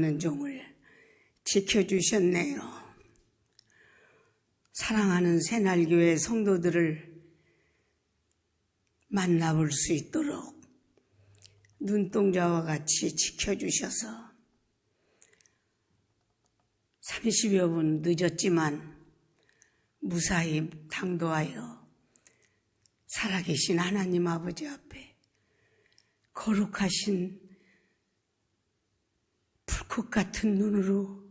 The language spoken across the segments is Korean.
사랑하는 종을 지켜주셨네요. 사랑하는 새날교회 성도들을 만나볼 수 있도록 눈동자와 같이 지켜주셔서 30여 분 늦었지만 무사히 당도하여 살아계신 하나님 아버지 앞에 거룩하신 불꽃 같은 눈으로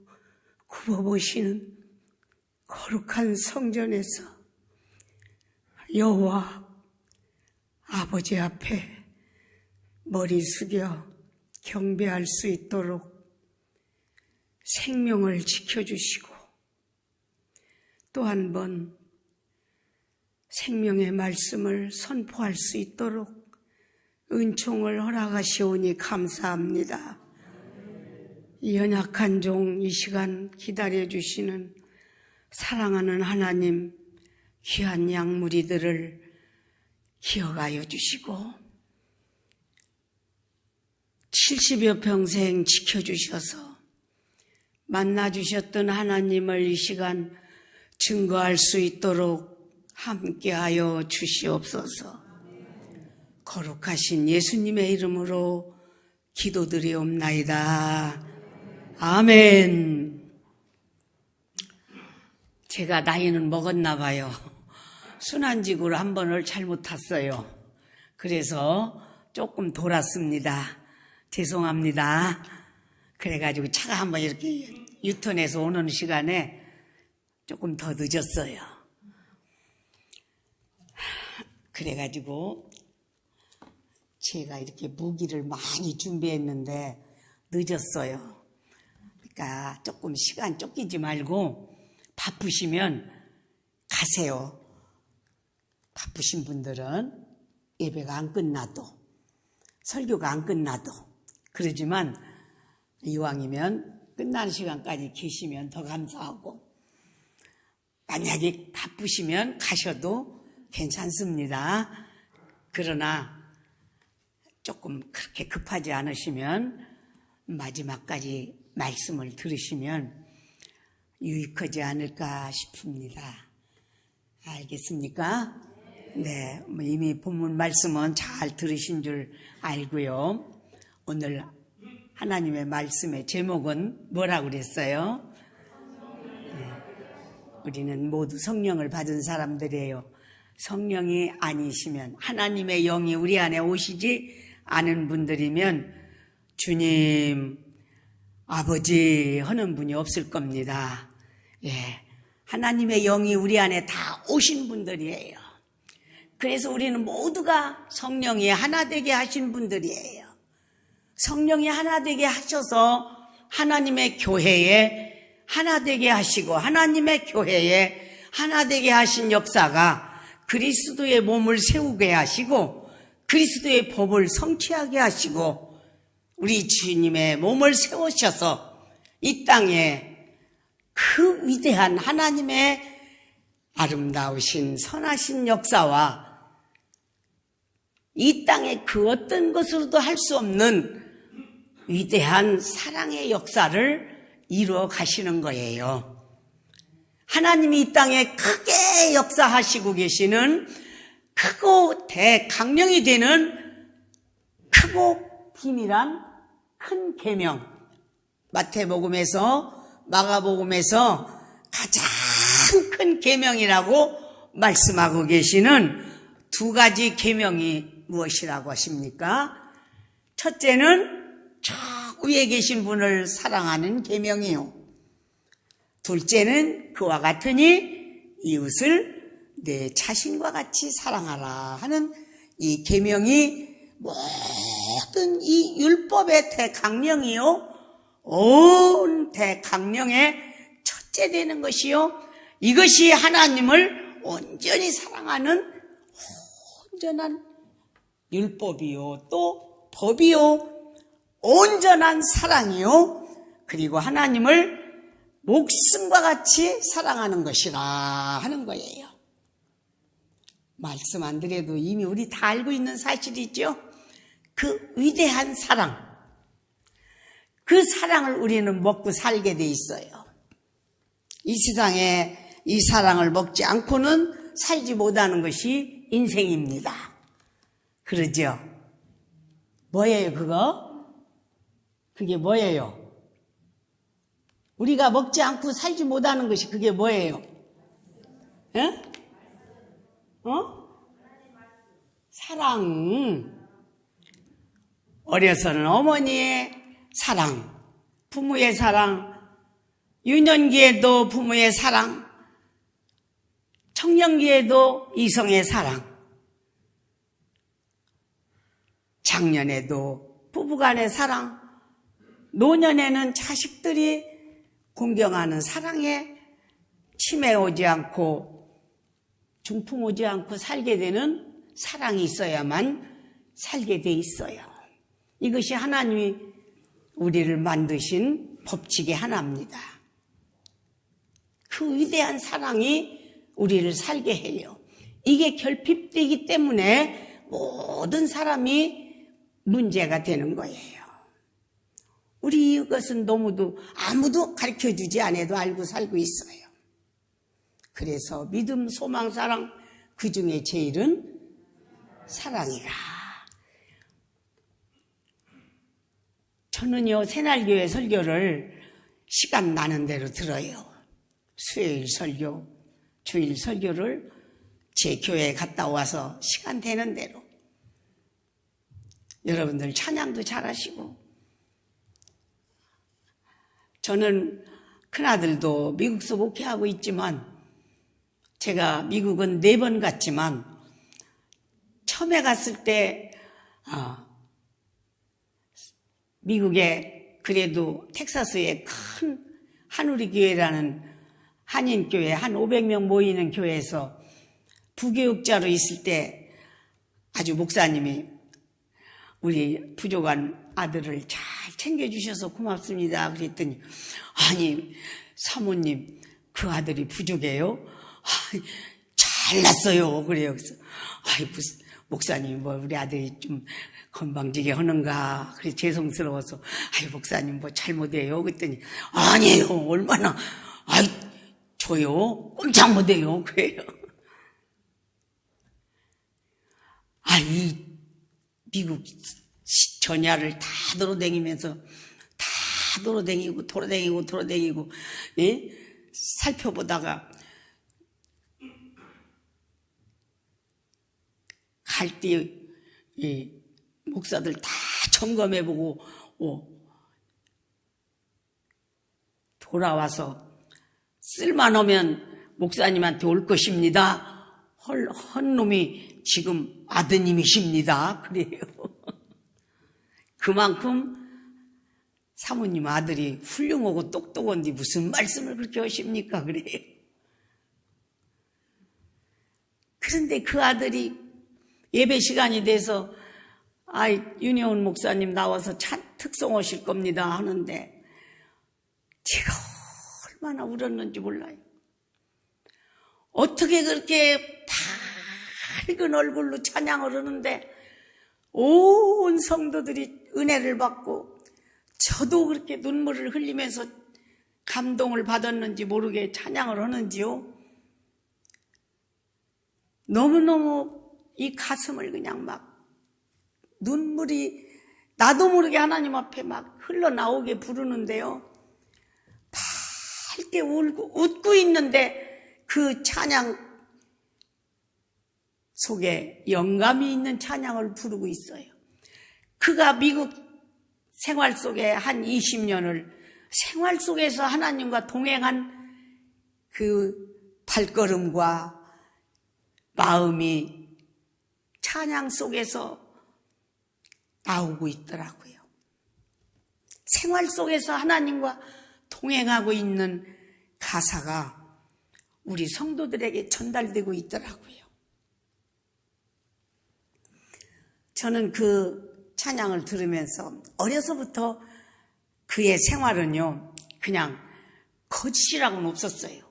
굽어보시는 거룩한 성전에서 여호와 아버지 앞에 머리 숙여 경배할 수 있도록 생명을 지켜주시고 또 한 번 생명의 말씀을 선포할 수 있도록 은총을 허락하시오니 감사합니다. 이 연약한 종 이 시간 기다려주시는 사랑하는 하나님 귀한 양무리들을 기억하여 주시고 70여 평생 지켜주셔서 만나주셨던 하나님을 이 시간 증거할 수 있도록 함께하여 주시옵소서. 거룩하신 예수님의 이름으로 기도드리옵나이다. 아멘. 제가 나이는 먹었나 봐요. 순환직으로 한 번을 잘못 탔어요. 그래서 조금 돌았습니다. 죄송합니다. 그래가지고 차가 한번 이렇게 유턴해서 오는 시간에 조금 더 늦었어요. 그래가지고 제가 이렇게 무기를 많이 준비했는데 늦었어요. 그러니까 조금 시간 쫓기지 말고 바쁘시면 가세요. 바쁘신 분들은 예배가 안 끝나도 설교가 안 끝나도 그러지만 이왕이면 끝나는 시간까지 계시면 더 감사하고 만약에 바쁘시면 가셔도 괜찮습니다. 그러나 조금 그렇게 급하지 않으시면 마지막까지 말씀을 들으시면 유익하지 않을까 싶습니다. 알겠습니까? 네, 이미 본문 말씀은 잘 들으신 줄 알고요. 오늘 하나님의 말씀의 제목은 뭐라고 그랬어요? 네, 우리는 모두 성령을 받은 사람들이에요. 성령이 아니시면 하나님의 영이 우리 안에 오시지 않은 분들이면 주님, 아버지 하는 분이 없을 겁니다. 예, 하나님의 영이 우리 안에 다 오신 분들이에요. 그래서 우리는 모두가 성령이 하나 되게 하신 분들이에요. 성령이 하나 되게 하셔서 하나님의 교회에 하나 되게 하시고 하나님의 교회에 하나 되게 하신 역사가 그리스도의 몸을 세우게 하시고 그리스도의 법을 성취하게 하시고 우리 주님의 몸을 세우셔서 이 땅에 그 위대한 하나님의 아름다우신 선하신 역사와 이 땅의 그 어떤 것으로도 할 수 없는 위대한 사랑의 역사를 이루어 가시는 거예요. 하나님이 이 땅에 크게 역사하시고 계시는 크고 대강령이 되는 크고 비밀한 큰 계명, 마태복음에서 마가복음에서 가장 큰 계명이라고 말씀하고 계시는 두 가지 계명이 무엇이라고 하십니까? 첫째는 저 위에 계신 분을 사랑하는 계명이요. 둘째는 그와 같으니 이웃을 내 자신과 같이 사랑하라 하는 이 계명이 모든 이 율법의 대강령이요. 온 대강령의 첫째 되는 것이요. 이것이 하나님을 온전히 사랑하는 온전한 율법이요. 또 법이요. 온전한 사랑이요. 그리고 하나님을 목숨과 같이 사랑하는 것이라 하는 거예요. 말씀 안 드려도 이미 우리 다 알고 있는 사실이죠. 그 위대한 사랑, 그 사랑을 우리는 먹고 살게 돼 있어요. 이 세상에 이 사랑을 먹지 않고는 살지 못하는 것이 인생입니다. 그러죠? 뭐예요, 그거? 그게 뭐예요? 우리가 먹지 않고 살지 못하는 것이 그게 뭐예요? 예? 사랑. 어려서는 어머니의 사랑, 부모의 사랑, 유년기에도 부모의 사랑, 청년기에도 이성의 사랑, 장년에도 부부간의 사랑, 노년에는 자식들이 공경하는 사랑에 치매 오지 않고 중풍 오지 않고 살게 되는 사랑이 있어야만 살게 돼 있어요. 이것이 하나님이 우리를 만드신 법칙의 하나입니다. 그 위대한 사랑이 우리를 살게 해요. 이게 결핍되기 때문에 모든 사람이 문제가 되는 거예요. 우리 이것은 너무도 아무도 가르쳐주지 않아도 알고 살고 있어요. 그래서 믿음, 소망, 사랑, 그 중에 제일은 사랑이라. 저는요, 새날교회 설교를 시간 나는 대로 들어요. 수요일 설교, 주일 설교를 제 교회에 갔다 와서 시간 되는 대로. 여러분들 찬양도 잘하시고. 저는 큰아들도 미국서 목회하고 있지만 제가 미국은 4번 갔지만 처음에 갔을 때 미국에 그래도 텍사스에 큰 한우리 교회라는 한인교회 한 500명 모이는 교회에서 부교육자로 있을 때 아주 목사님이 우리 부족한 아들을 잘 챙겨주셔서 고맙습니다. 그랬더니 아니 사모님 그 아들이 부족해요? 잘났어요. 그래요. 그래서 목사님 뭐 우리 아들이 좀 건방지게 하는가 그래서 죄송스러워서 목사님 뭐 잘못해요. 그랬더니 아니에요. 얼마나 저요 꼼짝 못해요. 그래요. 이 미국 전야를 다 돌아다니면서 다 돌아다니고 예? 살펴보다가 갈 때 목사들 다 점검해보고 돌아와서 쓸만하면 목사님한테 올 것입니다. 헌 놈이 지금 아드님이십니다. 그래요. 그만큼 사모님 아들이 훌륭하고 똑똑한데 무슨 말씀을 그렇게 하십니까? 그래요. 그런데 그 아들이 예배 시간이 돼서 윤혜원 목사님 나와서 특송하실 겁니다 하는데 제가 얼마나 울었는지 몰라요. 어떻게 그렇게 밝은 얼굴로 찬양을 하는데 온 성도들이 은혜를 받고 저도 그렇게 눈물을 흘리면서 감동을 받았는지 모르게 찬양을 하는지요. 너무너무 이 가슴을 그냥 막 눈물이 나도 모르게 하나님 앞에 막 흘러나오게 부르는데요. 밝게 웃고 있는데 그 찬양 속에 영감이 있는 찬양을 부르고 있어요. 그가 미국 생활 속에 한 20년을 생활 속에서 하나님과 동행한 그 발걸음과 마음이 찬양 속에서 나오고 있더라고요. 생활 속에서 하나님과 동행하고 있는 가사가 우리 성도들에게 전달되고 있더라고요. 저는 그 찬양을 들으면서 어려서부터 그의 생활은요, 그냥 거짓이라고는 없었어요.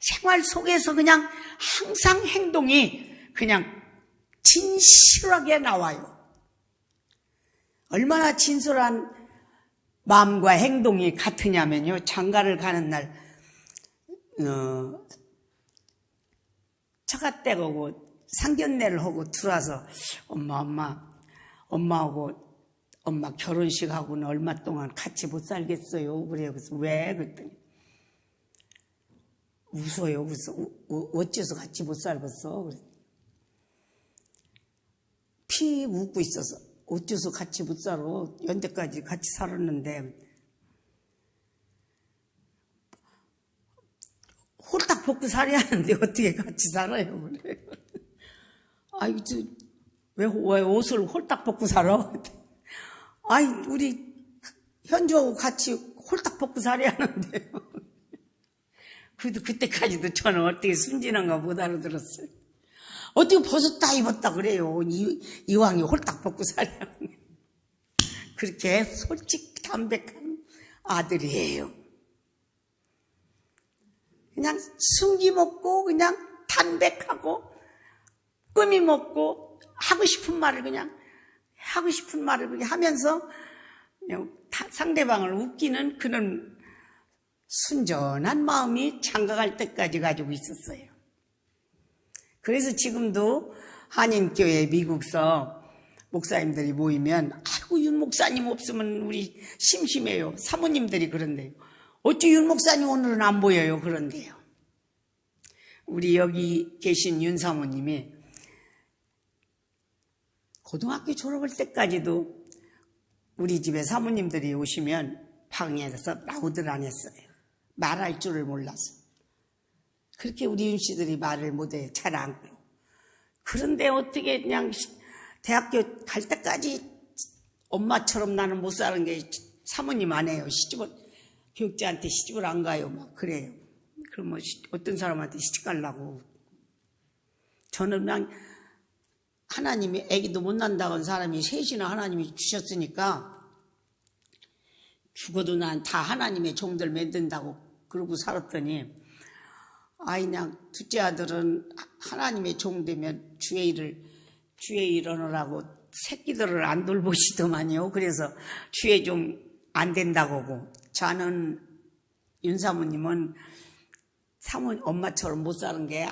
생활 속에서 그냥 항상 행동이 그냥 진실하게 나와요. 얼마나 진솔한 마음과 행동이 같으냐면요, 장가를 가는 날 처갓댁하고 상견례를 하고 들어와서 엄마하고 엄마 결혼식하고는 얼마 동안 같이 못 살겠어요. 그래요. 그래서 왜? 그랬더니 웃어요. 그래서 어째서 같이 못 살겠어? 피 웃고 있어서 어째서 같이 못 살아? 연대까지 같이 살았는데 홀딱 벗고 살아야 하는데 어떻게 같이 살아요? 그래요. 아이, 왜 옷을 홀딱 벗고 살아? 아이, 우리 현주하고 같이 홀딱 벗고 살아야 하는데요. 그래도 그때까지도 저는 어떻게 순진한가 못 알아들었어요. 어떻게 벗었다 입었다 그래요. 이왕이 홀딱 벗고 살아야 하는데. 그렇게 솔직 담백한 아들이에요. 그냥 숨김없고 그냥 담백하고 끔임없고 하고 싶은 말을 그냥 하면서 그냥 상대방을 웃기는 그런 순전한 마음이 장가갈 때까지 가지고 있었어요. 그래서 지금도 한인교회 미국서 목사님들이 모이면 아이고 윤 목사님 없으면 우리 심심해요. 사모님들이 그런데요. 어찌 윤 목사님 오늘은 안 보여요? 그런데요. 우리 여기 계신 윤 사모님이 고등학교 졸업할 때까지도 우리 집에 사모님들이 오시면 방에서 나오들 안 했어요. 말할 줄을 몰라서. 그렇게 우리 윤 씨들이 말을 못해 잘 않고. 그런데 어떻게 그냥 대학교 갈 때까지 엄마처럼 나는 못 사는 게 사모님 안 해요. 교육자한테 시집을 안 가요. 막 그래요. 그럼 뭐 어떤 사람한테 시집 가려고. 저는 그냥 하나님이 아기도 못 난다고 한 사람이 셋이나 하나님이 주셨으니까 죽어도 난 다 하나님의 종들 만든다고 그러고 살았더니 그냥 둘째 아들은 하나님의 종 되면 주의 일 하느라고 새끼들을 안 돌보시더만요. 그래서 주의 종 안 된다고 하고 저는 윤사모님은 엄마처럼 못 사는 게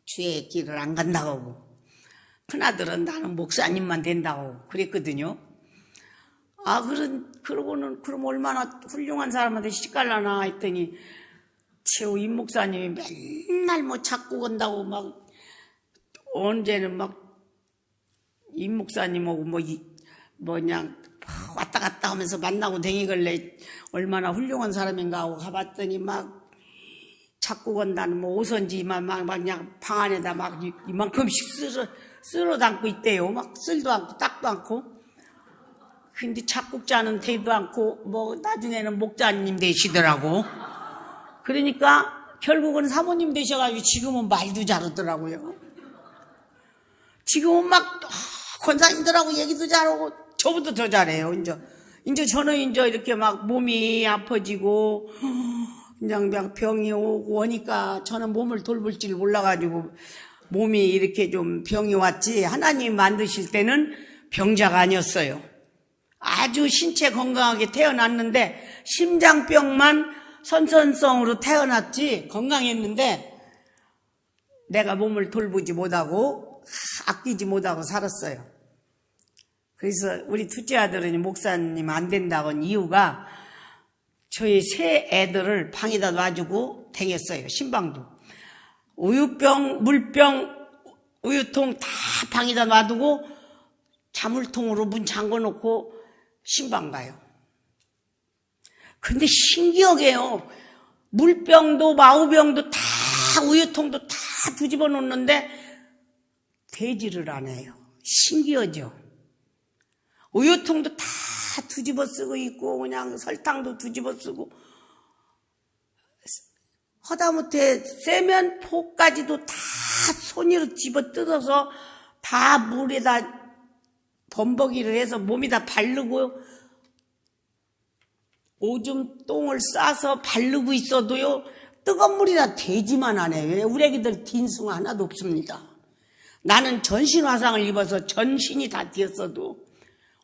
주의 길을 안 간다고 하고 큰아들은 나는 목사님만 된다고 그랬거든요. 그러고는 그럼 얼마나 훌륭한 사람한테 시집갈라나 했더니 최후 임 목사님이 맨날 뭐 자꾸 건다고 막 언제는 막 임 목사님하고 그냥 왔다 갔다 하면서 만나고 댕기길래 얼마나 훌륭한 사람인가 하고 가봤더니 막 자꾸 건다는 오선지 막 그냥 방 안에다 막 이만큼씩 쓸어 담고 있대요. 막 쓸도 않고 딱도 않고. 근데 작곡자는 되지도 않고 나중에는 목자님 되시더라고. 그러니까 결국은 사모님 되셔가지고 지금은 말도 잘하더라고요. 지금은 막 권사님들하고 얘기도 잘하고 저보다 더 잘해요. 이제 저는 이렇게 막 몸이 아파지고 그냥 병이 오고 하니까 저는 몸을 돌볼 줄 몰라가지고 몸이 이렇게 좀 병이 왔지 하나님 만드실 때는 병자가 아니었어요. 아주 신체 건강하게 태어났는데 심장병만 선천성으로 태어났지 건강했는데 내가 몸을 돌보지 못하고 아끼지 못하고 살았어요. 그래서 우리 둘째 아들은 목사님 안 된다고 한 이유가 저희 세 애들을 방에다 놔주고 다녔어요. 신방도. 우유병, 물병, 우유통 다 방에다 놔두고 자물통으로 문 잠궈놓고 신방 가요. 근데 신기하게요. 물병도 마우병도 다 우유통도 다 뒤집어 놓는데 되지를 않아요. 신기하죠. 우유통도 다 뒤집어 쓰고 있고 그냥 설탕도 뒤집어 쓰고 하다못해 세면포까지도 다 손으로 집어 뜯어서 다 물에다 범벅이를 해서 몸에다 바르고 오줌 똥을 싸서 바르고 있어도요 뜨거운 물이라 되지만 안 해요. 왜? 우리 애기들 딘숭 하나도 없습니다. 나는 전신 화상을 입어서 전신이 다 뒤었어도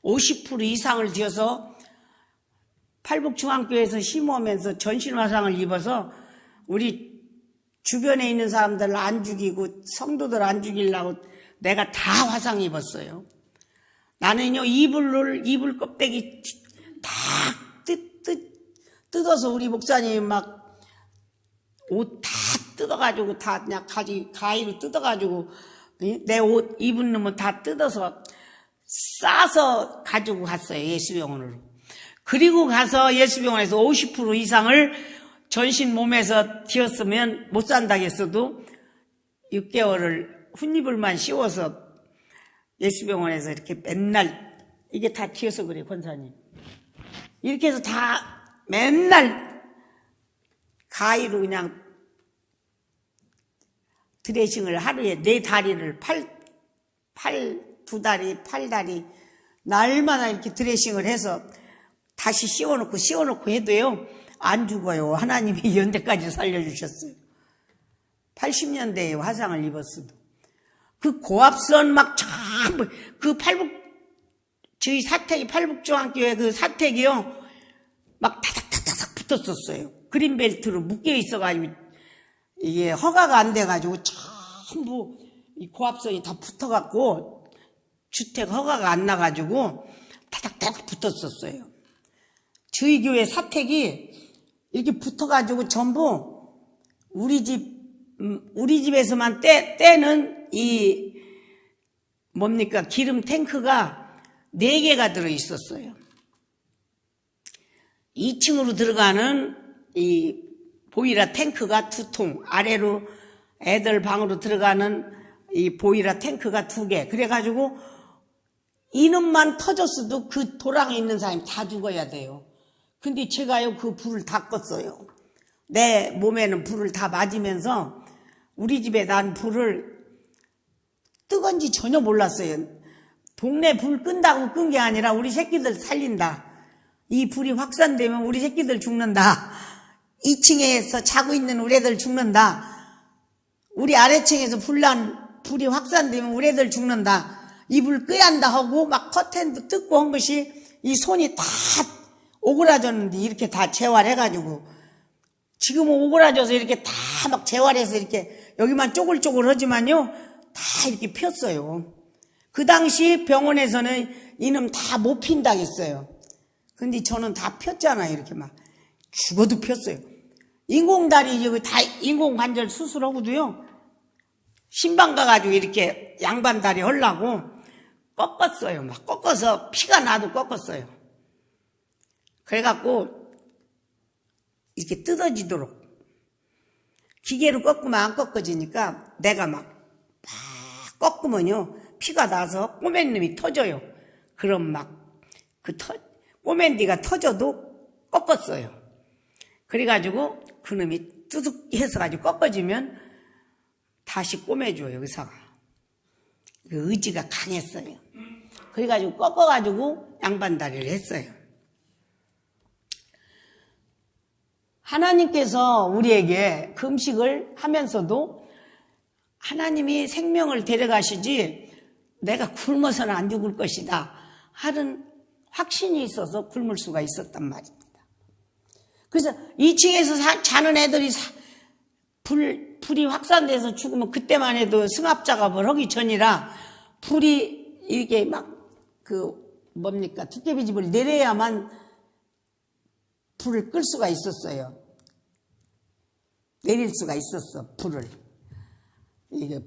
50% 이상을 뒤어서 팔북중앙교회에서 심호하면서 전신화상을 입어서 우리 주변에 있는 사람들 안 죽이고 성도들 안 죽이려고 내가 다 화상 입었어요. 나는요, 이불 껍데기 다 뜯어서 우리 목사님이 막 옷 다 뜯어가지고 다 그냥 가위로 뜯어가지고 내 옷 입은 놈은 다 뜯어서 싸서 가지고 갔어요. 예수병원으로. 그리고 가서 예수병원에서 50% 이상을 전신 몸에서 튀었으면 못 산다겠어도 6개월을 훗잎을만 씌워서 예수병원에서 이렇게 맨날 이게 다 튀어서 그래, 권사님. 이렇게 해서 다 맨날 가위로 그냥 드레싱을 하루에 4다리를 두 다리, 8다리 날마다 이렇게 드레싱을 해서 다시 씌워놓고 해도요, 안 죽어요. 하나님이 연대까지 살려주셨어요. 80년대에 화상을 입었어도. 그 고압선 막 전부, 저희 팔북중앙교회 그 사택이요, 막 타닥타닥 붙었었어요. 그린벨트로 묶여 있어가지고, 이게 허가가 안 돼가지고 전부 이 고압선이 다 붙어갖고, 주택 허가가 안 나가지고, 타닥타닥 붙었었어요. 저희 교회 사택이 이렇게 붙어가지고 전부 우리 집에서만 떼는 기름 탱크가 4개가 들어있었어요. 2층으로 들어가는 이 보일러 탱크가 2통, 아래로 애들 방으로 들어가는 이 보일러 탱크가 2개. 그래가지고 이놈만 터졌어도 그 도랑에 있는 사람이 다 죽어야 돼요. 근데 제가요, 그 불을 다 껐어요. 내 몸에는 불을 다 맞으면서 우리 집에 난 불을 뜨건지 전혀 몰랐어요. 동네 불 끈다고 끈 게 아니라 우리 새끼들 살린다. 이 불이 확산되면 우리 새끼들 죽는다. 2층에서 자고 있는 우리 애들 죽는다. 우리 아래층에서 불이 확산되면 우리 애들 죽는다. 이 불 끄야 한다 하고 막 커튼도 뜯고 한 것이 이 손이 다 오그라졌는데 이렇게 다 재활해가지고 지금은 오그라져서 이렇게 다 막 재활해서 이렇게 여기만 쪼글쪼글하지만요, 다 이렇게 폈어요. 그 당시 병원에서는 이놈 다 못 핀다 했어요. 근데 저는 다 폈잖아요. 이렇게 막 죽어도 폈어요. 인공다리 여기 다 인공관절 수술하고도요, 신방 가가지고 이렇게 양반다리 하려고 꺾었어요. 막 꺾어서 피가 나도 꺾었어요. 그래갖고 이렇게 뜯어지도록 기계로 꺾으면 안 꺾어지니까 내가 막 꺾으면요, 피가 나서 꼬맨 놈이 터져요. 그럼 막 꼬맨 데가 터져도 꺾었어요. 그래가지고 그 놈이 뚜둑 해서 가지고 꺾어지면 다시 꼬매줘요, 의사가. 그 의지가 강했어요. 그래가지고 꺾어가지고 양반다리를 했어요. 하나님께서 우리에게 금식을 하면서도 하나님이 생명을 데려가시지 내가 굶어서는 안 죽을 것이다 하는 확신이 있어서 굶을 수가 있었단 말입니다. 그래서 2층에서 자는 애들이 불이 확산돼서 죽으면 그때만 해도 승합작업을 하기 전이라 불이 이렇게 막 두께비집을 내려야만 불을 끌 수가 있었어요. 내릴 수가 있었어, 불을. 이게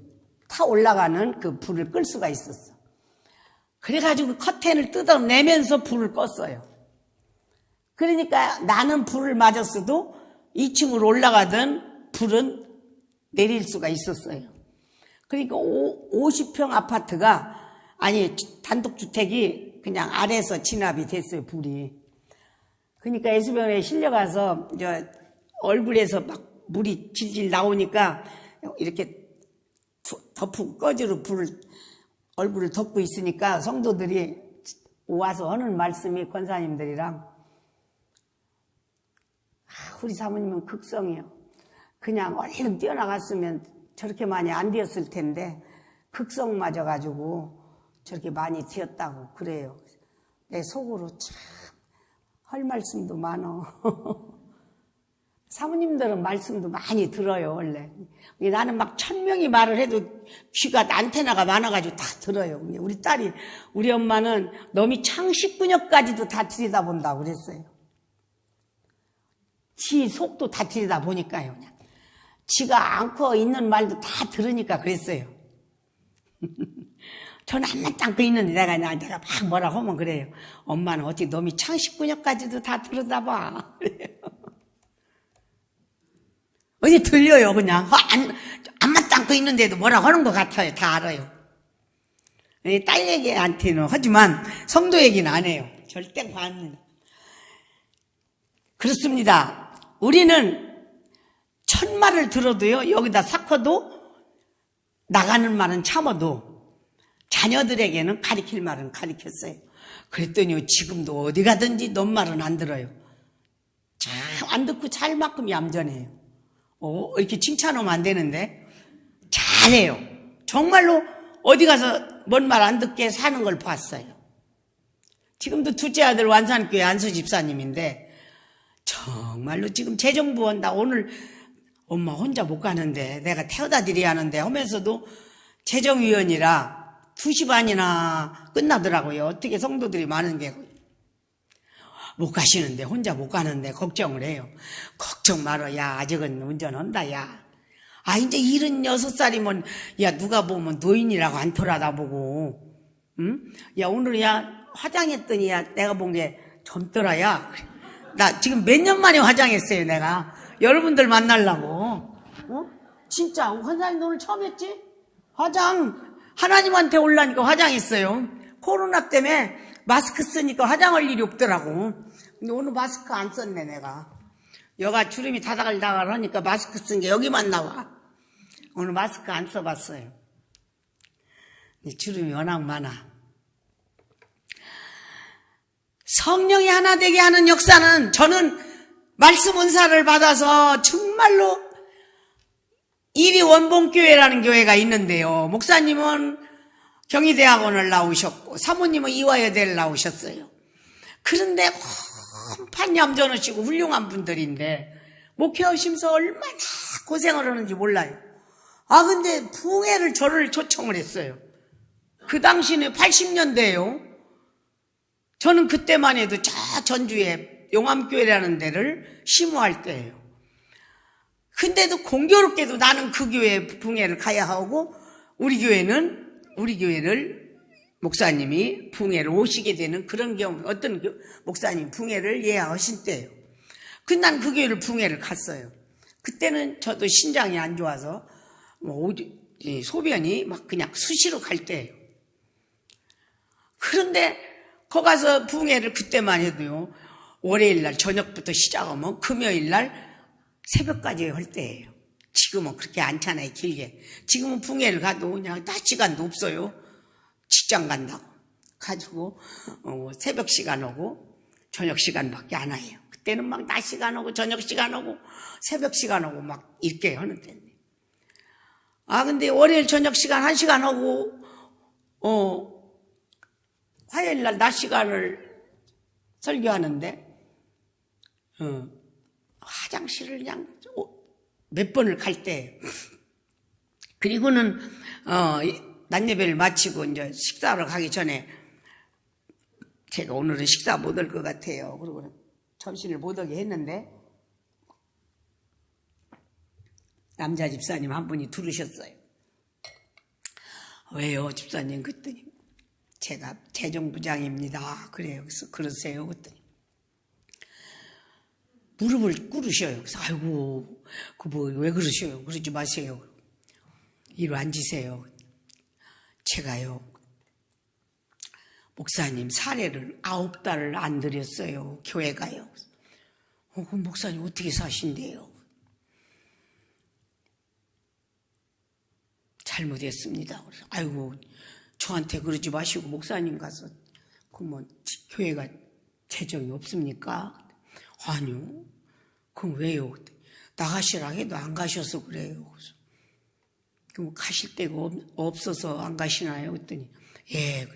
타 올라가는 그 불을 끌 수가 있었어. 그래가지고 커튼을 뜯어내면서 불을 껐어요. 그러니까 나는 불을 맞았어도 2층으로 올라가던 불은 내릴 수가 있었어요. 그러니까 50평 아파트가, 단독주택이 그냥 아래에서 진압이 됐어요, 불이. 그러니까 예수병원에 실려가서 얼굴에서 막 물이 질질 나오니까 이렇게 덮고 꺼지로 얼굴을 덮고 있으니까 성도들이 와서 하는 말씀이 권사님들이랑, 우리 사모님은 극성이요. 그냥 얼른 뛰어나갔으면 저렇게 많이 안 뛰었을 텐데 극성 맞아가지고 저렇게 많이 뛰었다고 그래요. 내 속으로 참 할 말씀도 많어. 사모님들은 말씀도 많이 들어요, 원래. 나는 막 1000명이 말을 해도 귀가 안테나가 많아가지고 다 들어요. 우리 딸이, 우리 엄마는 너미 창식근육까지도 다 들여다본다고 그랬어요. 지 속도 다 들여다보니까요. 그냥. 지가 안고 있는 말도 다 들으니까 그랬어요. 저는 한만 땅고 있는데 내가 막 뭐라 하면 그래요. 엄마는 어떻게 너미 창식근육까지도 다 들여다봐. 어디 들려요, 그냥. 안만 땅고 있는데도 뭐라 하는 것 같아요. 다 알아요. 딸 얘기한테는 하지만 성도 얘기는 안 해요. 절대 안. 그렇습니다. 우리는 천말을 들어도요, 여기다 삭혀도 나가는 말은 참아도 자녀들에게는 가리킬 말은 가리켰어요. 그랬더니 지금도 어디 가든지 넌 말은 안 들어요. 참 안 듣고 잘만큼 얌전해요. 이렇게 칭찬하면 안 되는데 잘해요. 정말로 어디 가서 뭔 말 안 듣게 사는 걸 봤어요. 지금도 둘째 아들 완산교회 안수 집사님인데 정말로 지금 재정부 온다. 오늘 엄마 혼자 못 가는데 내가 태워다 드려야 하는데 하면서도 재정위원이라 2시 반이나 끝나더라고요. 어떻게 성도들이 많은 게 못 가시는데 혼자 못 가는데 걱정을 해요. 걱정 말어. 야 아직은 운전한다. 야 이제 76살이면 야 누가 보면 노인이라고 안 돌아다보고 응? 야 오늘 야 화장했더니 야 내가 본 게 젊더라. 야 나 지금 몇 년 만에 화장했어요. 내가 여러분들 만나려고. 진짜 환사님 오늘 처음 했지? 화장 하나님한테 올라니까 화장했어요. 코로나 때문에 마스크 쓰니까 화장할 일이 없더라고. 근데 오늘 마스크 안 썼네 내가. 여가 주름이 다다갈다갈 하니까 마스크 쓴 게 여기만 나와. 오늘 마스크 안 써봤어요. 주름이 워낙 많아. 성령이 하나 되게 하는 역사는 저는 말씀 은사를 받아서 정말로 이리 원봉교회라는 교회가 있는데요. 목사님은 경희대학원을 나오셨고 사모님은 이화여대를 나오셨어요. 그런데 한판 얌전하시고 훌륭한 분들인데 목회하시면서 얼마나 고생을 하는지 몰라요. 근데 부흥회를 저를 초청을 했어요. 그 당시는 80년대예요. 저는 그때만 해도 저 전주에 용암교회라는 데를 심호할 때예요. 근데도 공교롭게도 나는 그 교회 부흥회를 가야 하고 우리 교회를 목사님이 부흥회를 오시게 되는 그런 경우, 어떤 목사님 부흥회를 예약하신 때예요. 난 그 교회를 부흥회를 갔어요. 그때는 저도 신장이 안 좋아서 소변이 막 그냥 수시로 갈 때예요. 그런데 거기 가서 부흥회를 그때만 해도요. 월요일 날 저녁부터 시작하면 금요일 날 새벽까지 할 때예요. 지금은 그렇게 않잖아요. 길게. 지금은 부흥회를 가도 그냥 낮 시간도 없어요. 직장 간다고 가지고 새벽 시간 오고 저녁 시간밖에 안 와요. 그때는 막 낮 시간 오고 저녁 시간 오고 새벽 시간 오고 막 이렇게 하는 때인데. 근데 월요일 저녁 시간 1시간 오고 화요일 날 낮 시간을 설교하는데 화장실을 그냥 몇 번을 갈 때, 그리고는 낮 예배를 마치고 이제 식사하러 가기 전에 제가 오늘은 식사 못 할 것 같아요. 그리고 점심을 못 오게 했는데 남자 집사님 한 분이 들으셨어요. 왜요, 집사님? 그랬더니 제가 재정부장입니다. 그래요. 그래서 그러세요. 그랬더니 무릎을 꿇으셔요. 그래서 아이고, 왜 그러셔요? 그러지 마세요. 이리 앉으세요. 제가요, 목사님 사례를 9달을 안 드렸어요. 교회가요. 그럼 목사님 어떻게 사신대요? 잘못했습니다. 그래서 아이고, 저한테 그러지 마시고 목사님 가서 그러면 교회가 재정이 없습니까? 아니요. 그럼 왜요? 나가시라 해도 안 가셔서 그래요. 그럼 가실 데가 없어서 안 가시나요? 그랬더니 예.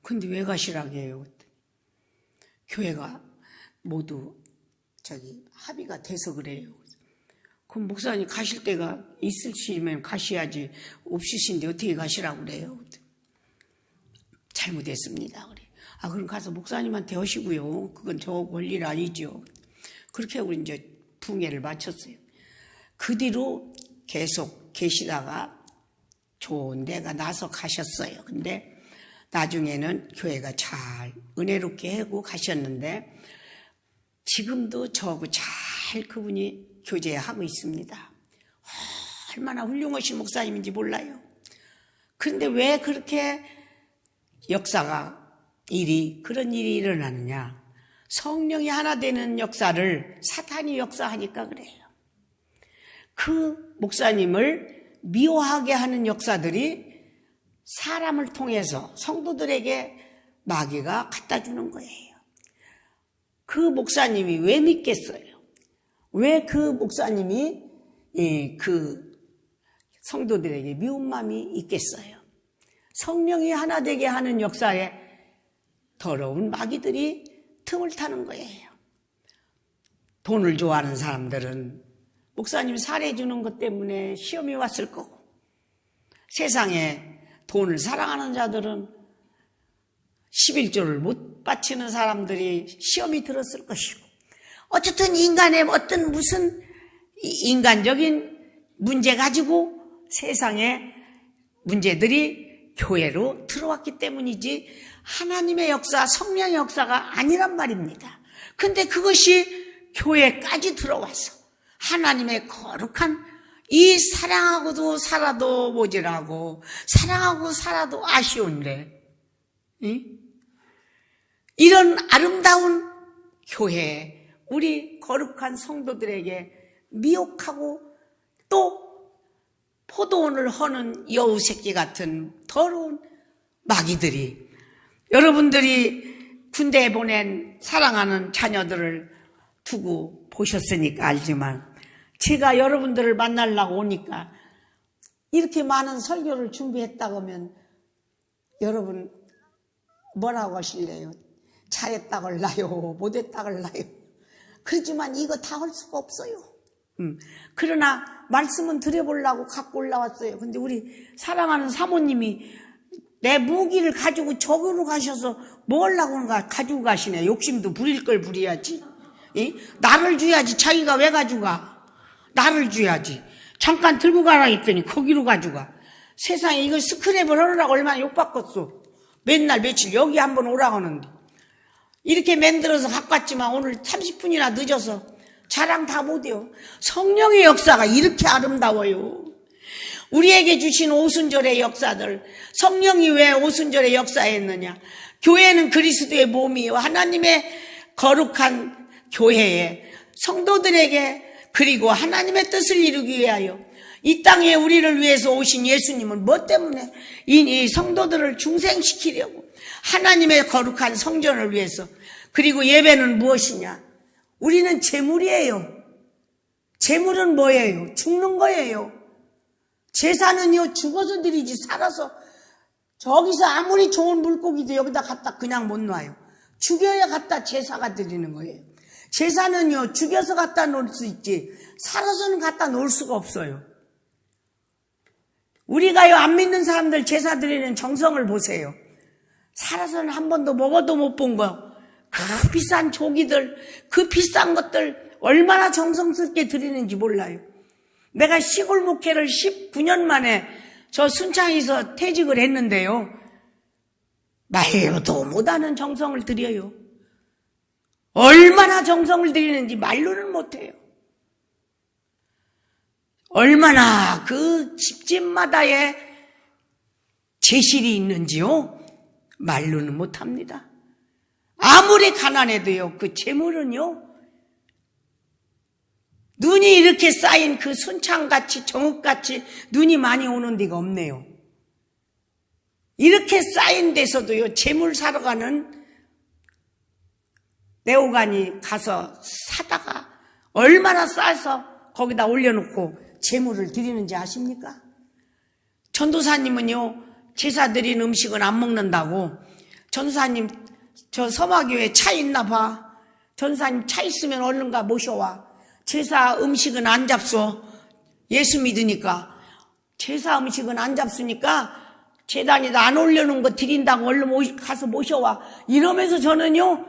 근데 왜 가시라고 해요? 그랬더니 교회가 모두 합의가 돼서 그래요. 그럼 목사님 가실 때가 있으시면 가셔야지, 없으신데 어떻게 가시라고 그래요? 잘못했습니다. 그래. 그럼 가서 목사님한테 하시고요. 그건 저 권리는 아니죠. 그렇게 하고 이제 붕해를 마쳤어요. 그 뒤로 계속 계시다가 좋은 데가 나서 가셨어요. 근데 나중에는 교회가 잘 은혜롭게 하고 가셨는데 지금도 저하고 잘 그분이 교제하고 있습니다. 얼마나 훌륭하신 목사님인지 몰라요. 그런데 왜 그렇게 그런 일이 일어나느냐? 성령이 하나 되는 역사를 사탄이 역사하니까 그래요. 그 목사님을 미워하게 하는 역사들이 사람을 통해서 성도들에게 마귀가 갖다 주는 거예요. 그 목사님이 왜 믿겠어요? 왜 그 목사님이 그 성도들에게 미운 마음이 있겠어요? 성령이 하나 되게 하는 역사에 더러운 마귀들이 틈을 타는 거예요. 돈을 좋아하는 사람들은 목사님 살해주는 것 때문에 시험이 왔을 거고, 세상에 돈을 사랑하는 자들은 11조를 못 바치는 사람들이 시험이 들었을 것이고, 어쨌든 인간의 어떤 무슨 인간적인 문제 가지고 세상에 문제들이 교회로 들어왔기 때문이지 하나님의 역사, 성령의 역사가 아니란 말입니다. 근데 그것이 교회까지 들어와서 하나님의 거룩한 이 사랑하고도 살아도 모자라고 사랑하고 살아도 아쉬운데 이런 아름다운 교회, 우리 거룩한 성도들에게 미혹하고 또 포도원을 허는 여우 새끼 같은 더러운 마귀들이, 여러분들이 군대에 보낸 사랑하는 자녀들을 두고 보셨으니까 알지만 제가 여러분들을 만나려고 오니까 이렇게 많은 설교를 준비했다고 하면 여러분 뭐라고 하실래요? 잘했다 걸라요? 못했다 걸라요? 그렇지만 이거 다 할 수가 없어요. 그러나 말씀은 드려보려고 갖고 올라왔어요. 근데 우리 사랑하는 사모님이 내 무기를 가지고 저기로 가셔서 뭐 하려고 하는가 가지고 가시네. 욕심도 부릴 걸 부려야지. 나를 줘야지. 자기가 왜 가져가? 나를 줘야지. 잠깐 들고 가라 했더니 거기로 가져가. 세상에 이걸 스크랩을 하느라고 얼마나 욕받겠어. 맨날 며칠 여기 한번 오라고 하는데 이렇게 만들어서 갖고 왔지만 오늘 30분이나 늦어서 자랑 다 못해요. 성령의 역사가 이렇게 아름다워요. 우리에게 주신 오순절의 역사들, 성령이 왜 오순절의 역사했느냐? 교회는 그리스도의 몸이요, 하나님의 거룩한 교회에 성도들에게 그리고 하나님의 뜻을 이루기 위하여 이 땅에 우리를 위해서 오신 예수님은 뭐 때문에 이 성도들을 중생시키려고 하나님의 거룩한 성전을 위해서. 그리고 예배는 무엇이냐? 우리는 제물이에요. 제물은 뭐예요? 죽는 거예요. 제사는요, 죽어서 드리지 살아서 저기서 아무리 좋은 물고기도 여기다 갖다 그냥 못 놔요. 죽여야 갖다 제사가 드리는 거예요. 제사는요, 죽여서 갖다 놓을 수 있지 살아서는 갖다 놓을 수가 없어요. 우리가요, 안 믿는 사람들 제사 드리는 정성을 보세요. 살아서는 한 번도 먹어도 못 본 거, 그 비싼 조기들, 그 비싼 것들 얼마나 정성스럽게 드리는지 몰라요. 내가 시골 목회를 19년 만에 저 순창에서 퇴직을 했는데요, 말로도 못하는 정성을 드려요. 얼마나 정성을 드리는지 말로는 못해요. 얼마나 그 집집마다에 제실이 있는지요, 말로는 못합니다. 아무리 가난해도요, 그 재물은요, 눈이 이렇게 쌓인 그 순창같이 정읍같이 눈이 많이 오는 데가 없네요. 이렇게 쌓인 데서도요, 재물 사러 가는 네오간이 가서 사다가 얼마나 싸서 거기다 올려놓고 재물을 드리는지 아십니까? 전도사님은요, 제사 드린 음식은 안 먹는다고. 전도사님 저 서마교회 차 있나 봐. 전사님 차 있으면 얼른 가 모셔와. 제사 음식은 안 잡소. 예수 믿으니까. 제사 음식은 안 잡수니까 제단에다 안 올려놓은 거 드린다고 얼른 가서 모셔와. 이러면서 저는요,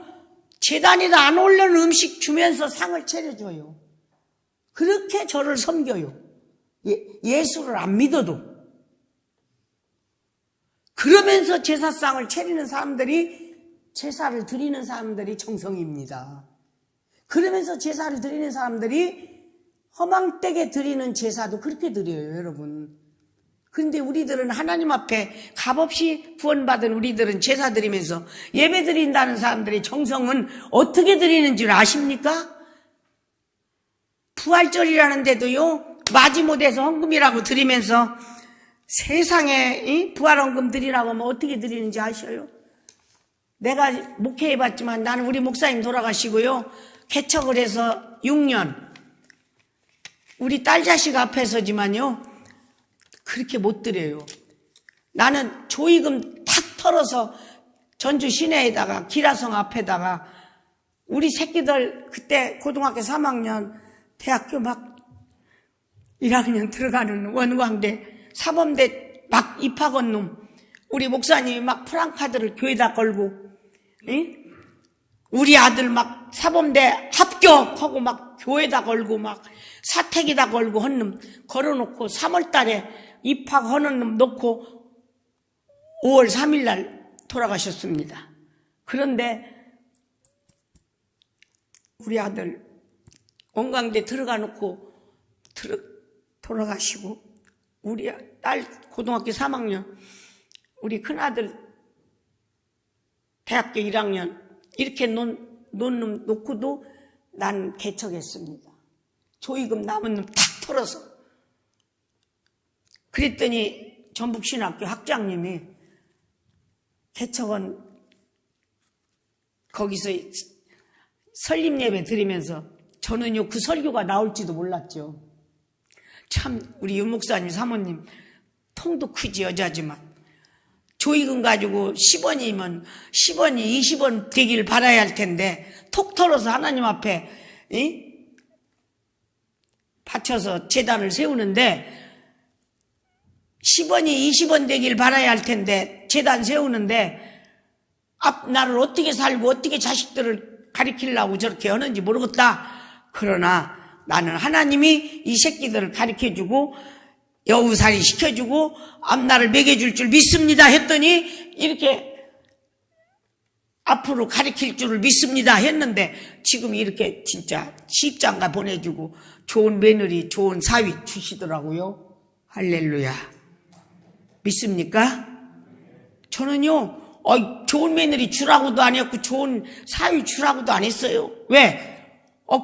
제단에다 안 올려놓은 음식 주면서 상을 차려줘요. 그렇게 저를 섬겨요. 예수를 안 믿어도. 그러면서 제사상을 차리는 사람들이, 제사를 드리는 사람들이 정성입니다. 그러면서 제사를 드리는 사람들이 허망되게 드리는 제사도 그렇게 드려요, 여러분. 그런데 우리들은 하나님 앞에 값없이 구원받은 우리들은 제사 드리면서 예배 드린다는 사람들의 정성은 어떻게 드리는지 아십니까? 부활절이라는데도요, 마지못해서 헌금이라고 드리면서 세상에 부활헌금 드리라고 하면 어떻게 드리는지 아셔요? 내가 목회해봤지만 나는 우리 목사님 돌아가시고요, 개척을 해서 6년, 우리 딸 자식 앞에서지만요, 그렇게 못 드려요. 나는 조의금 탁 털어서 전주 시내에다가 기라성 앞에다가 우리 새끼들 그때 고등학교 3학년, 대학교 막 1학년 들어가는 원광대, 사범대 막 입학한 놈, 우리 목사님이 막 프랑카드를 교회다 걸고, 우리 아들 막 사범대 합격하고 막 교회다 걸고 막 사택이다 걸고 한 놈 걸어놓고 3월 달에 입학하는 놈 놓고 5월 3일 날 돌아가셨습니다. 그런데 우리 아들 원광대 들어가 놓고 돌아가시고, 우리 딸 고등학교 3학년, 우리 큰아들 대학교 1학년 이렇게 놓은 놈 놓고도 난 개척했습니다. 조의금 남은 놈 탁 털어서. 그랬더니 전북신학교 학장님이 개척은 거기서 설립 예배 드리면서, 저는요 그 설교가 나올지도 몰랐죠. 참 우리 윤 목사님 사모님 통도 크지, 여자지만 조의금 가지고 10원이면 10원이 20원 되길 바라야 할 텐데 톡 털어서 하나님 앞에 바쳐서 제단을 세우는데, 10원이 20원 되길 바라야 할 텐데 제단 세우는데 앞날을 어떻게 살고 어떻게 자식들을 가리키려고 저렇게 하는지 모르겠다. 그러나 나는 하나님이 이 새끼들을 가리켜주고 여우살이 시켜주고 앞날을 먹여줄 줄 믿습니다 했더니 이렇게 앞으로 가리킬 줄을 믿습니다 했는데 지금 이렇게 진짜 시집장가 보내주고 좋은 며느리, 좋은 사위 주시더라고요. 할렐루야. 믿습니까? 저는요, 좋은 며느리 주라고도 안 했고 좋은 사위 주라고도 안 했어요. 왜?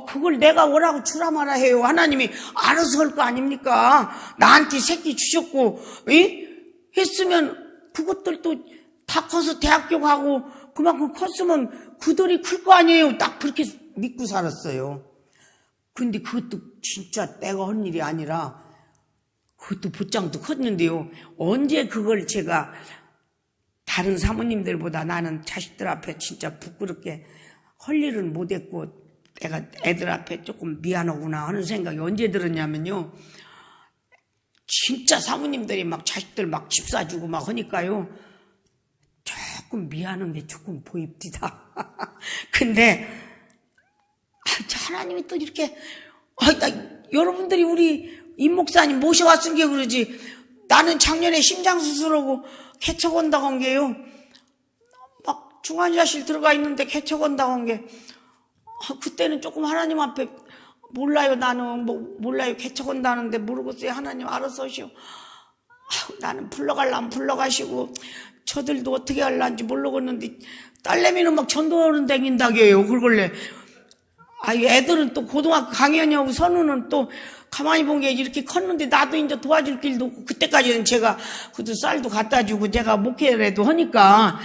그걸 내가 뭐라고 주라 마라 해요. 하나님이 알아서 할 거 아닙니까? 나한테 새끼 주셨고, 했으면 그것들도 다 커서 대학교 가고 그만큼 컸으면 그들이 클 거 아니에요. 딱 그렇게 믿고 살았어요. 근데 그것도 진짜 내가 한 일이 아니라 그것도 보장도 컸는데요. 언제 그걸 제가 다른 사모님들보다 나는 자식들 앞에 진짜 부끄럽게 할 일은 못했고 내가 애들 앞에 조금 미안하구나 하는 생각이 언제 들었냐면요. 진짜 사모님들이 막 자식들 막 집 사주고 막 하니까요. 조금 미안한 게 조금 보입니다. 근데 하나님이 또 이렇게 여러분들이 우리 임 목사님 모셔왔은 게 그러지, 나는 작년에 심장수술하고 개척 온다고 한 게요, 막 중환자실 들어가 있는데 개척 온다고 한 게, 그때는 조금 하나님 앞에 몰라요. 나는 몰라요. 개척 온다는데 모르겠어요. 하나님 알아서 하시오. 나는 불러가려면 불러가시고 저들도 어떻게 할란지 모르겠는데 딸내미는 막 전도하는 댕긴다게요. 그걸래. 애들은 또 고등학교 강연하고 선우는 또 가만히 본 게 이렇게 컸는데 나도 이제 도와줄 길도 없고, 그때까지는 제가 그것도 쌀도 갖다 주고 제가 목회라도 하니까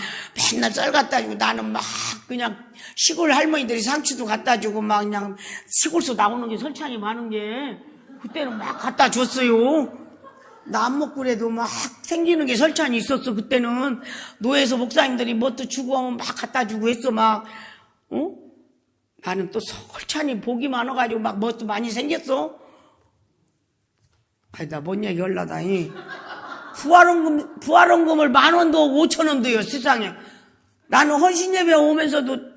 맨날 쌀 갖다 주고, 나는 막 그냥 시골 할머니들이 상추도 갖다 주고 막 그냥 시골서 나오는 게 설창이 많은 게 그때는 막 갖다 줬어요. 나 안 먹고 그래도 막 생기는 게 설찬이 있었어. 그때는 노예서 목사님들이 뭣도 주고 하면 막 갖다 주고 했어. 막 나는 또 솔찬히 복이 많아가지고 막 뭣도 많이 생겼어. 아니다, 뭔 얘기 하려다니. 부활원금을 10,000원도 5,000원도요, 세상에. 나는 헌신예배 오면서도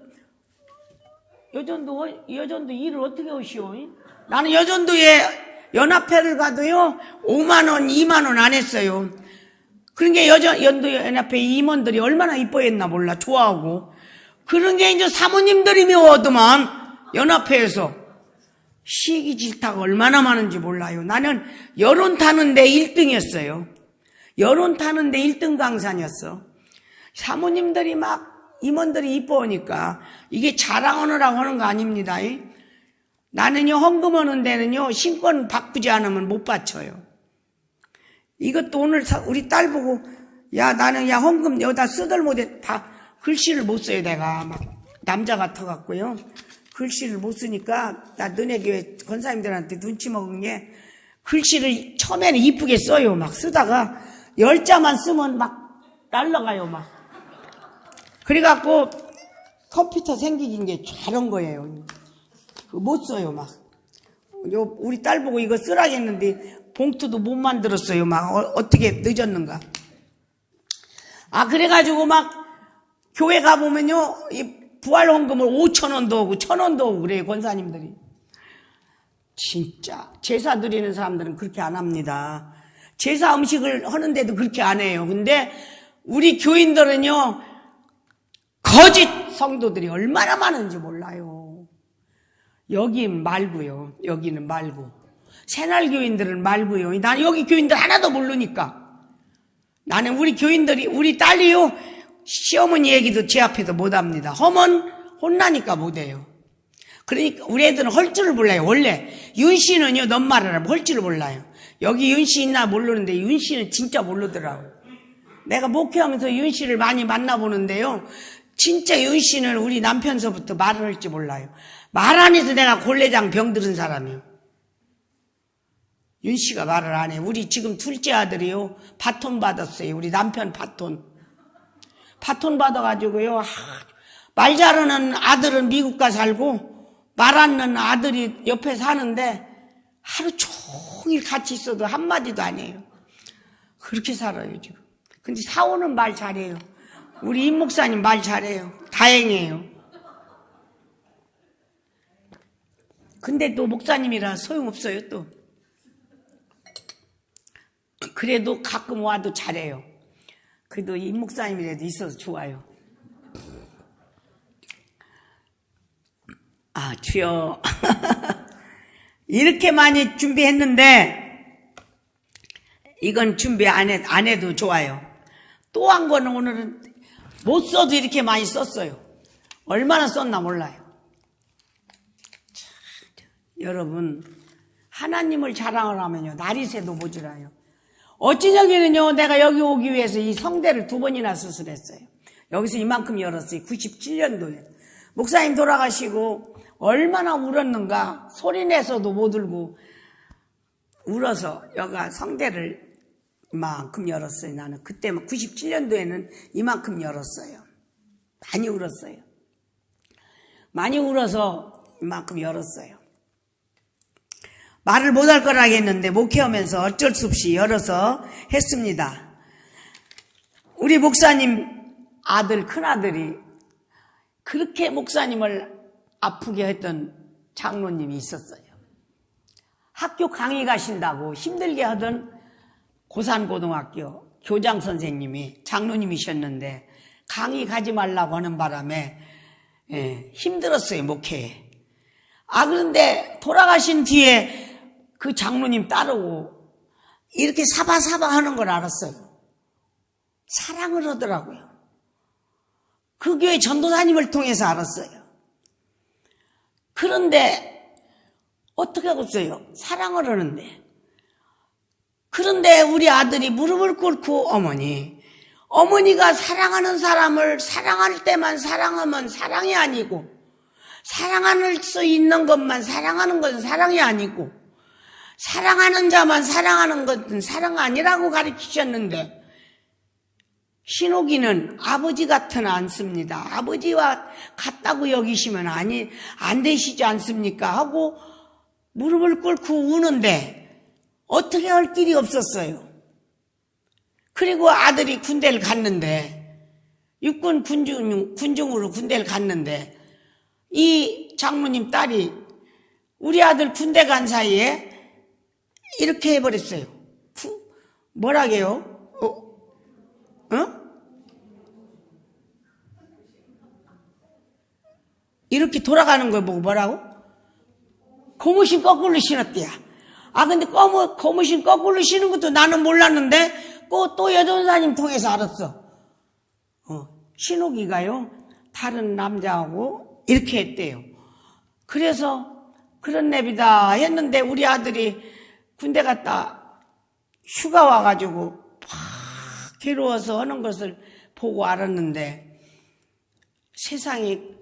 여전도 일을 어떻게 하시오? 나는 여전도에 연합회를 가도요, 5만원, 2만원 안 했어요. 그러니까 연도 연합회 임원들이 얼마나 이뻐했나 몰라, 좋아하고. 그런 게 이제 사모님들이 미워하더만, 연합회에서. 시기 질타가 얼마나 많은지 몰라요. 나는 여론 타는데 1등이었어요. 여론 타는데 1등 강사였어. 사모님들이 막 임원들이 이뻐하니까 이게 자랑하느라고 하는 거 아닙니다. 나는요, 헌금하는 데는요, 신권 바꾸지 않으면 못 바쳐요. 이것도 오늘 우리 딸 보고, 야, 나는 야, 헌금 여기다 쓰들 못해. 글씨를 못 써요, 내가. 막, 남자 같아갖고요. 글씨를 못 쓰니까, 나 너네 교회 권사님들한테 눈치 먹은 게, 글씨를 처음에는 이쁘게 써요. 막 쓰다가, 10자만 쓰면 막, 날라가요, 막. 그래갖고, 컴퓨터 생기긴 게 잘한 거예요. 못 써요, 막. 우리 딸 보고 이거 쓰라겠는데, 봉투도 못 만들었어요. 막, 어떻게 늦었는가. 그래가지고 막, 교회 가보면요, 이 부활헌금을 5,000원도 오고 1,000원도 오고 그래요, 권사님들이. 진짜 제사 드리는 사람들은 그렇게 안 합니다. 제사 음식을 하는데도 그렇게 안 해요. 근데 우리 교인들은요, 거짓 성도들이 얼마나 많은지 몰라요. 여긴 말고요. 여기는 말고. 새날 교인들은 말고요. 난 여기 교인들 하나도 모르니까. 나는 우리 교인들이, 우리 딸이요, 시어머니 얘기도 제 앞에서 못합니다. 하면 혼나니까 못해요. 그러니까 우리 애들은 할 줄을 몰라요. 원래 윤씨는요, 넌 말을 하면 할 줄을 몰라요. 여기 윤씨 있나 모르는데 윤씨는 진짜 모르더라고요. 내가 목회하면서 윤씨를 많이 만나보는데요, 진짜 윤씨는 우리 남편서부터 말을 할 줄 몰라요. 말 안 해서 내가 골래장 병들은 사람이에요. 윤씨가 말을 안 해. 우리 지금 둘째 아들이요, 바톤 받았어요. 우리 남편 바톤 받아가지고요, 말 잘하는 아들은 미국 가 살고 말 안 듣는 아들이 옆에 사는데 하루 종일 같이 있어도 한마디도 안 해요. 그렇게 살아요, 지금. 근데 사오는 말 잘해요. 우리 임 목사님 말 잘해요. 다행이에요. 근데 또 목사님이라 소용없어요, 또. 그래도 가끔 와도 잘해요. 그래도 임 목사님이라도 있어서 좋아요. 주여. 이렇게 많이 준비했는데, 이건 준비 안 해도 좋아요. 또 한 거는 오늘은 못 써도 이렇게 많이 썼어요. 얼마나 썼나 몰라요. 여러분, 하나님을 자랑을 하면요, 날이 새도 모자라요. 어찌저기는요, 내가 여기 오기 위해서 이 성대를 2번이나 수술했어요. 여기서 이만큼 열었어요. 97년도에. 목사님 돌아가시고 얼마나 울었는가. 소리내서도 못 울고 울어서 여가 성대를 이만큼 열었어요. 나는 그때 97년도에는 이만큼 열었어요. 많이 울었어요. 많이 울어서 이만큼 열었어요. 말을 못할 거라겠는데 목회하면서 어쩔 수 없이 열어서 했습니다. 우리 목사님 아들, 큰아들이 그렇게 목사님을 아프게 했던 장로님이 있었어요. 학교 강의 가신다고 힘들게 하던 고산고등학교 교장 선생님이 장로님이셨는데 강의 가지 말라고 하는 바람에 힘들었어요, 목회에. 그런데 돌아가신 뒤에 그 장로님 따르고 이렇게 사바사바 하는 걸 알았어요. 사랑을 하더라고요. 그 교회 전도사님을 통해서 알았어요. 그런데 어떻게 하겠어요? 사랑을 하는데. 그런데 우리 아들이 무릎을 꿇고 어머니가 사랑하는 사람을 사랑할 때만 사랑하면 사랑이 아니고, 사랑할 수 있는 것만 사랑하는 것은 사랑이 아니고, 사랑하는 자만 사랑하는 것은 사랑 아니라고 가르치셨는데, 신옥이는 아버지 같은 않습니다. 아버지와 같다고 여기시면 안 되시지 않습니까? 하고 무릎을 꿇고 우는데 어떻게 할 길이 없었어요. 그리고 아들이 군대를 갔는데, 육군 군중으로 군대를 갔는데, 이 장로님 딸이 우리 아들 군대 간 사이에 이렇게 해버렸어요. 뭐라게요? 이렇게 돌아가는 걸 보고 뭐라고? 고무신 거꾸로 신었대야. 근데 고무신 거꾸로 신은 것도 나는 몰랐는데, 또 여전사님 통해서 알았어. 신옥이가요, 다른 남자하고 이렇게 했대요. 그래서 그런 냅이다 했는데, 우리 아들이 군대 갔다 휴가 와가지고 막 괴로워서 하는 것을 보고 알았는데, 세상이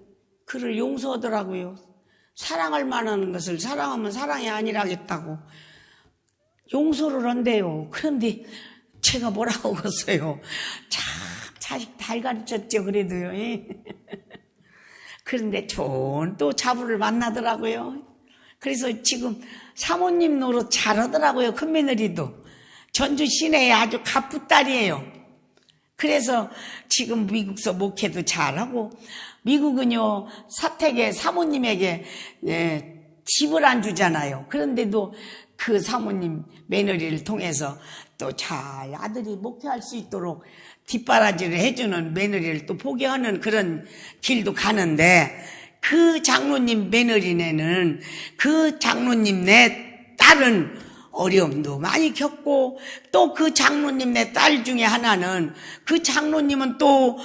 그를 용서하더라고요. 사랑할 만한 것을 사랑하면 사랑이 아니라겠다고 용서를 한대요. 그런데 제가 뭐라고 그랬어요. 참 자식 잘 가르쳤죠, 그래도요. 그런데 좋은 또 자부를 만나더라고요. 그래서 지금 사모님 노릇 잘하더라고요. 큰며느리도 전주 시내에 아주 갑부딸이에요. 그래서 지금 미국서 목회도 잘하고, 미국은요 사택에 사모님에게 집을 안 주잖아요. 그런데도 그 사모님 며느리를 통해서 또 잘 아들이 목회할 수 있도록 뒷바라지를 해주는 며느리를 또 보게 하는 그런 길도 가는데, 그 장로님 며느리네는, 그 장로님 내 딸은 어려움도 많이 겪고, 또 그 장로님 내 딸 중에 하나는, 그 장로님은 또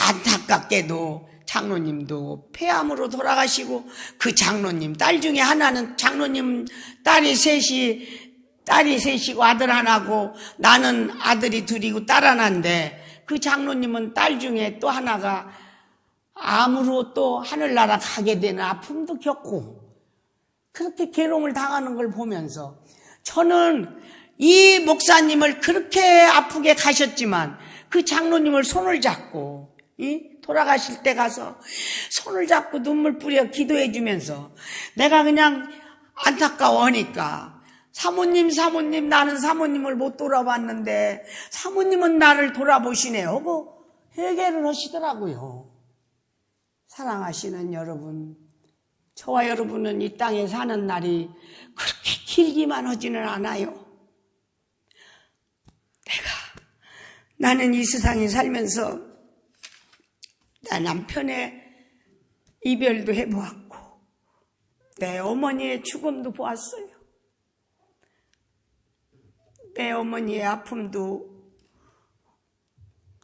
안타깝게도 장로님도 폐암으로 돌아가시고, 그 장로님 딸 중에 하나는, 장로님 딸이 셋이고 아들 하나고, 나는 아들이 둘이고 딸 하나인데, 그 장로님은 딸 중에 또 하나가 암으로 또 하늘나라 가게 되는 아픔도 겪고, 그렇게 괴로움을 당하는 걸 보면서 저는 이 목사님을 그렇게 아프게 가셨지만 그 장로님을 손을 잡고, 돌아가실 때 가서 손을 잡고 눈물 뿌려 기도해 주면서, 내가 그냥 안타까워하니까, 사모님 나는 사모님을 못 돌아봤는데 사모님은 나를 돌아보시네요 하고 회개를 하시더라고요. 사랑하시는 여러분, 저와 여러분은 이 땅에 사는 날이 그렇게 길기만 하지는 않아요. 나는 이 세상에 살면서 내 남편의 이별도 해보았고, 내 어머니의 죽음도 보았어요. 내 어머니의 아픔도,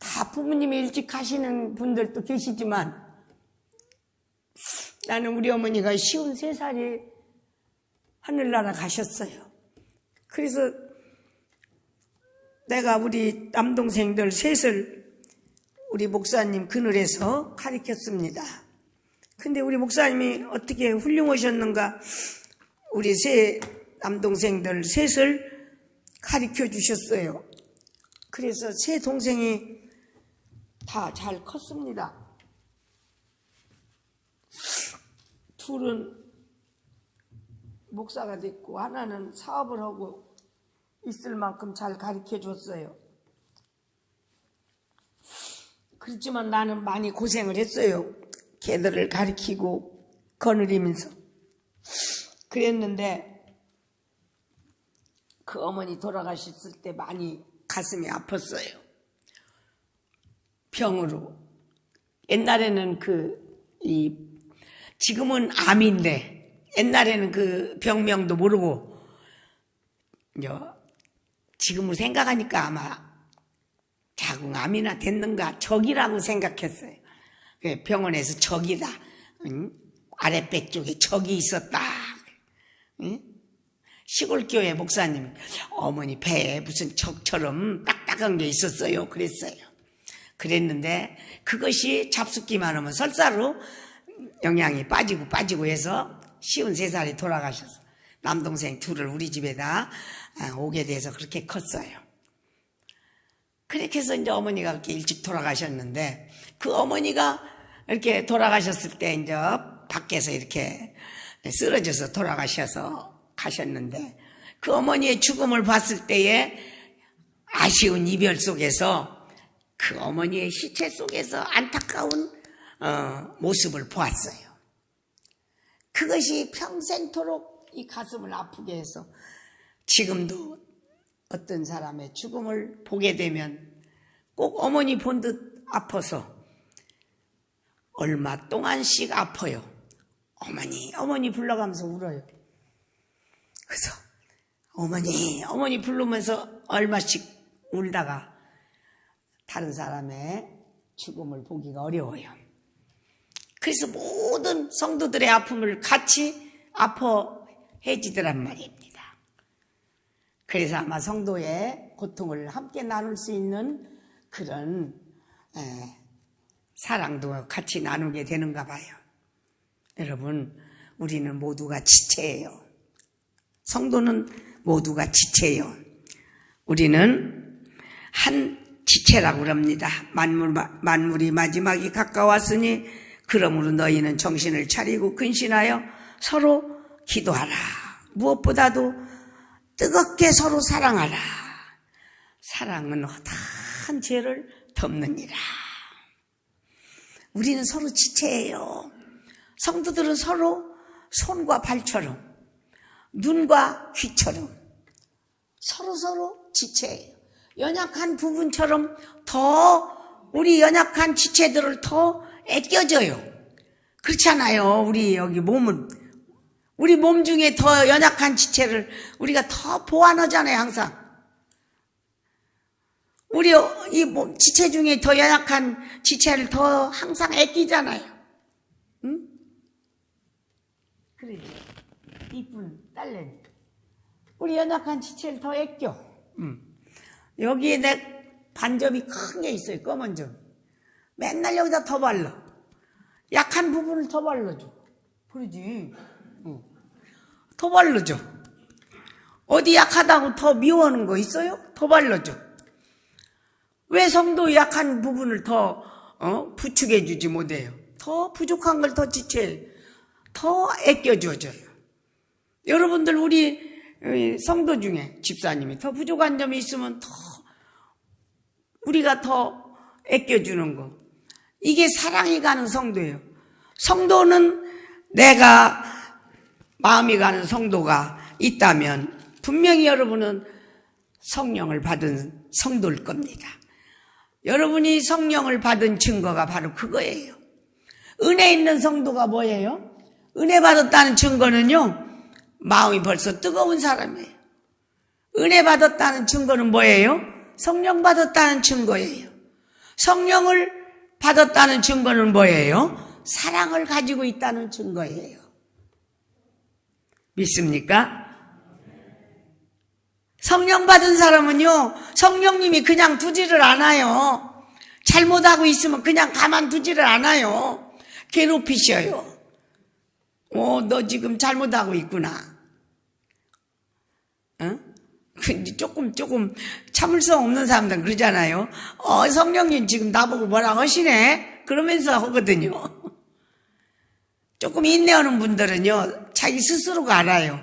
다 부모님이 일찍 가시는 분들도 계시지만, 나는 우리 어머니가 53살에 하늘나라 가셨어요. 그래서 내가 우리 남동생들 셋을 우리 목사님 그늘에서 가르쳤습니다. 근데 우리 목사님이 어떻게 훌륭하셨는가, 우리 세 남동생들 셋을 가르쳐 주셨어요. 그래서 세 동생이 다 잘 컸습니다. 둘은 목사가 됐고, 하나는 사업을 하고 있을 만큼 잘 가르쳐 줬어요. 그렇지만 나는 많이 고생을 했어요. 걔들을 가르치고 거느리면서. 그랬는데 그 어머니 돌아가셨을 때 많이 가슴이 아팠어요. 병으로. 옛날에는 지금은 암인데, 옛날에는 그 병명도 모르고, 지금으로 생각하니까 아마 자궁암이나 됐는가, 적이라고 생각했어요. 병원에서 적이다. 아랫배 쪽에 적이 있었다. 시골교회 목사님이 어머니 배에 무슨 적처럼 딱딱한 게 있었어요. 그랬는데 그것이 잡숫기만 하면 설사로 영양이 빠지고 해서 53살에 돌아가셔서 남동생 둘을 우리 집에다 오게 돼서 그렇게 컸어요. 그렇게 해서 이제 어머니가 그렇게 일찍 돌아가셨는데, 그 어머니가 이렇게 돌아가셨을 때 이제 밖에서 이렇게 쓰러져서 돌아가셔서 가셨는데, 그 어머니의 죽음을 봤을 때에 아쉬운 이별 속에서 그 어머니의 시체 속에서 안타까운 모습을 보았어요. 그것이 평생토록 이 가슴을 아프게 해서 지금도 어떤 사람의 죽음을 보게 되면 꼭 어머니 본 듯 아파서 얼마 동안씩 아파요. 어머니 불러가면서 울어요. 그래서 어머니 부르면서 얼마씩 울다가 다른 사람의 죽음을 보기가 어려워요. 그래서 모든 성도들의 아픔을 같이 아파해지더란 말입니다. 그래서 아마 성도의 고통을 함께 나눌 수 있는 그런 사랑도 같이 나누게 되는가 봐요. 여러분, 우리는 모두가 지체예요. 성도는 모두가 지체예요. 우리는 한 지체라고 합니다. 만물이 마지막이 가까웠으니 그러므로 너희는 정신을 차리고 근신하여 서로 기도하라. 무엇보다도 뜨겁게 서로 사랑하라. 사랑은 허다한 죄를 덮느니라. 우리는 서로 지체예요. 성도들은 서로 손과 발처럼, 눈과 귀처럼 서로 지체예요. 연약한 부분처럼 더 우리 연약한 지체들을 더 애껴줘요. 그렇잖아요. 우리 여기 우리 몸 중에 더 연약한 지체를 우리가 더 보완하잖아요. 항상 우리 이 몸 지체 중에 더 연약한 지체를 더 항상 애끼잖아요. 응? 그래, 이쁜 딸내 우리 연약한 지체를 더 애껴. 여기에 내 반점이 큰 게 있어요. 검은 점. 맨날 여기다 더 발라. 약한 부분을 더 발라줘. 그러지. 더 발라줘. 어디 약하다고 더 미워하는 거 있어요? 더 발라줘. 왜 성도 약한 부분을 더 부축해주지 못해요? 더 부족한 걸 더 지체해. 더 애껴줘줘요. 여러분들 우리 성도 중에 집사님이 더 부족한 점이 있으면 더 우리가 더 애껴주는 거. 이게 사랑이 가는 성도예요. 성도는 내가 마음이 가는 성도가 있다면 분명히 여러분은 성령을 받은 성도일 겁니다. 여러분이 성령을 받은 증거가 바로 그거예요. 은혜 있는 성도가 뭐예요? 은혜 받았다는 증거는요, 마음이 벌써 뜨거운 사람이에요. 은혜 받았다는 증거는 뭐예요? 성령 받았다는 증거예요. 성령을 받았다는 증거는 뭐예요? 사랑을 가지고 있다는 증거예요. 믿습니까? 성령 받은 사람은요, 성령님이 그냥 두지를 않아요. 잘못하고 있으면 그냥 가만두지를 않아요. 괴롭히셔요. 너 지금 잘못하고 있구나. 근데 조금 참을성 없는 사람들은 그러잖아요. 성령님 지금 나보고 뭐라 하시네? 그러면서 하거든요. 조금 인내하는 분들은요, 자기 스스로가 알아요.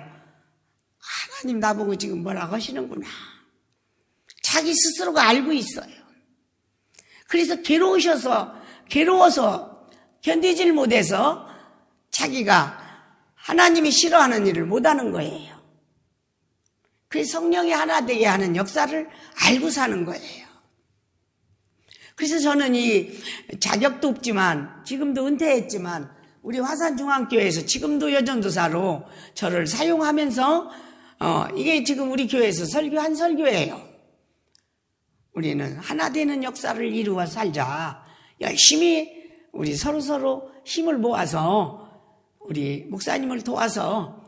하나님 나보고 지금 뭐라 하시는구나. 자기 스스로가 알고 있어요. 그래서 괴로워서 견디질 못해서 자기가 하나님이 싫어하는 일을 못하는 거예요. 그래서 성령이 하나 되게 하는 역사를 알고 사는 거예요. 그래서 저는 이 자격도 없지만 지금도 은퇴했지만 우리 화산중앙교회에서 지금도 여전도사로 저를 사용하면서 이게 지금 우리 교회에서 설교한 설교예요. 우리는 하나 되는 역사를 이루어 살자. 열심히 우리 서로 힘을 모아서 우리 목사님을 도와서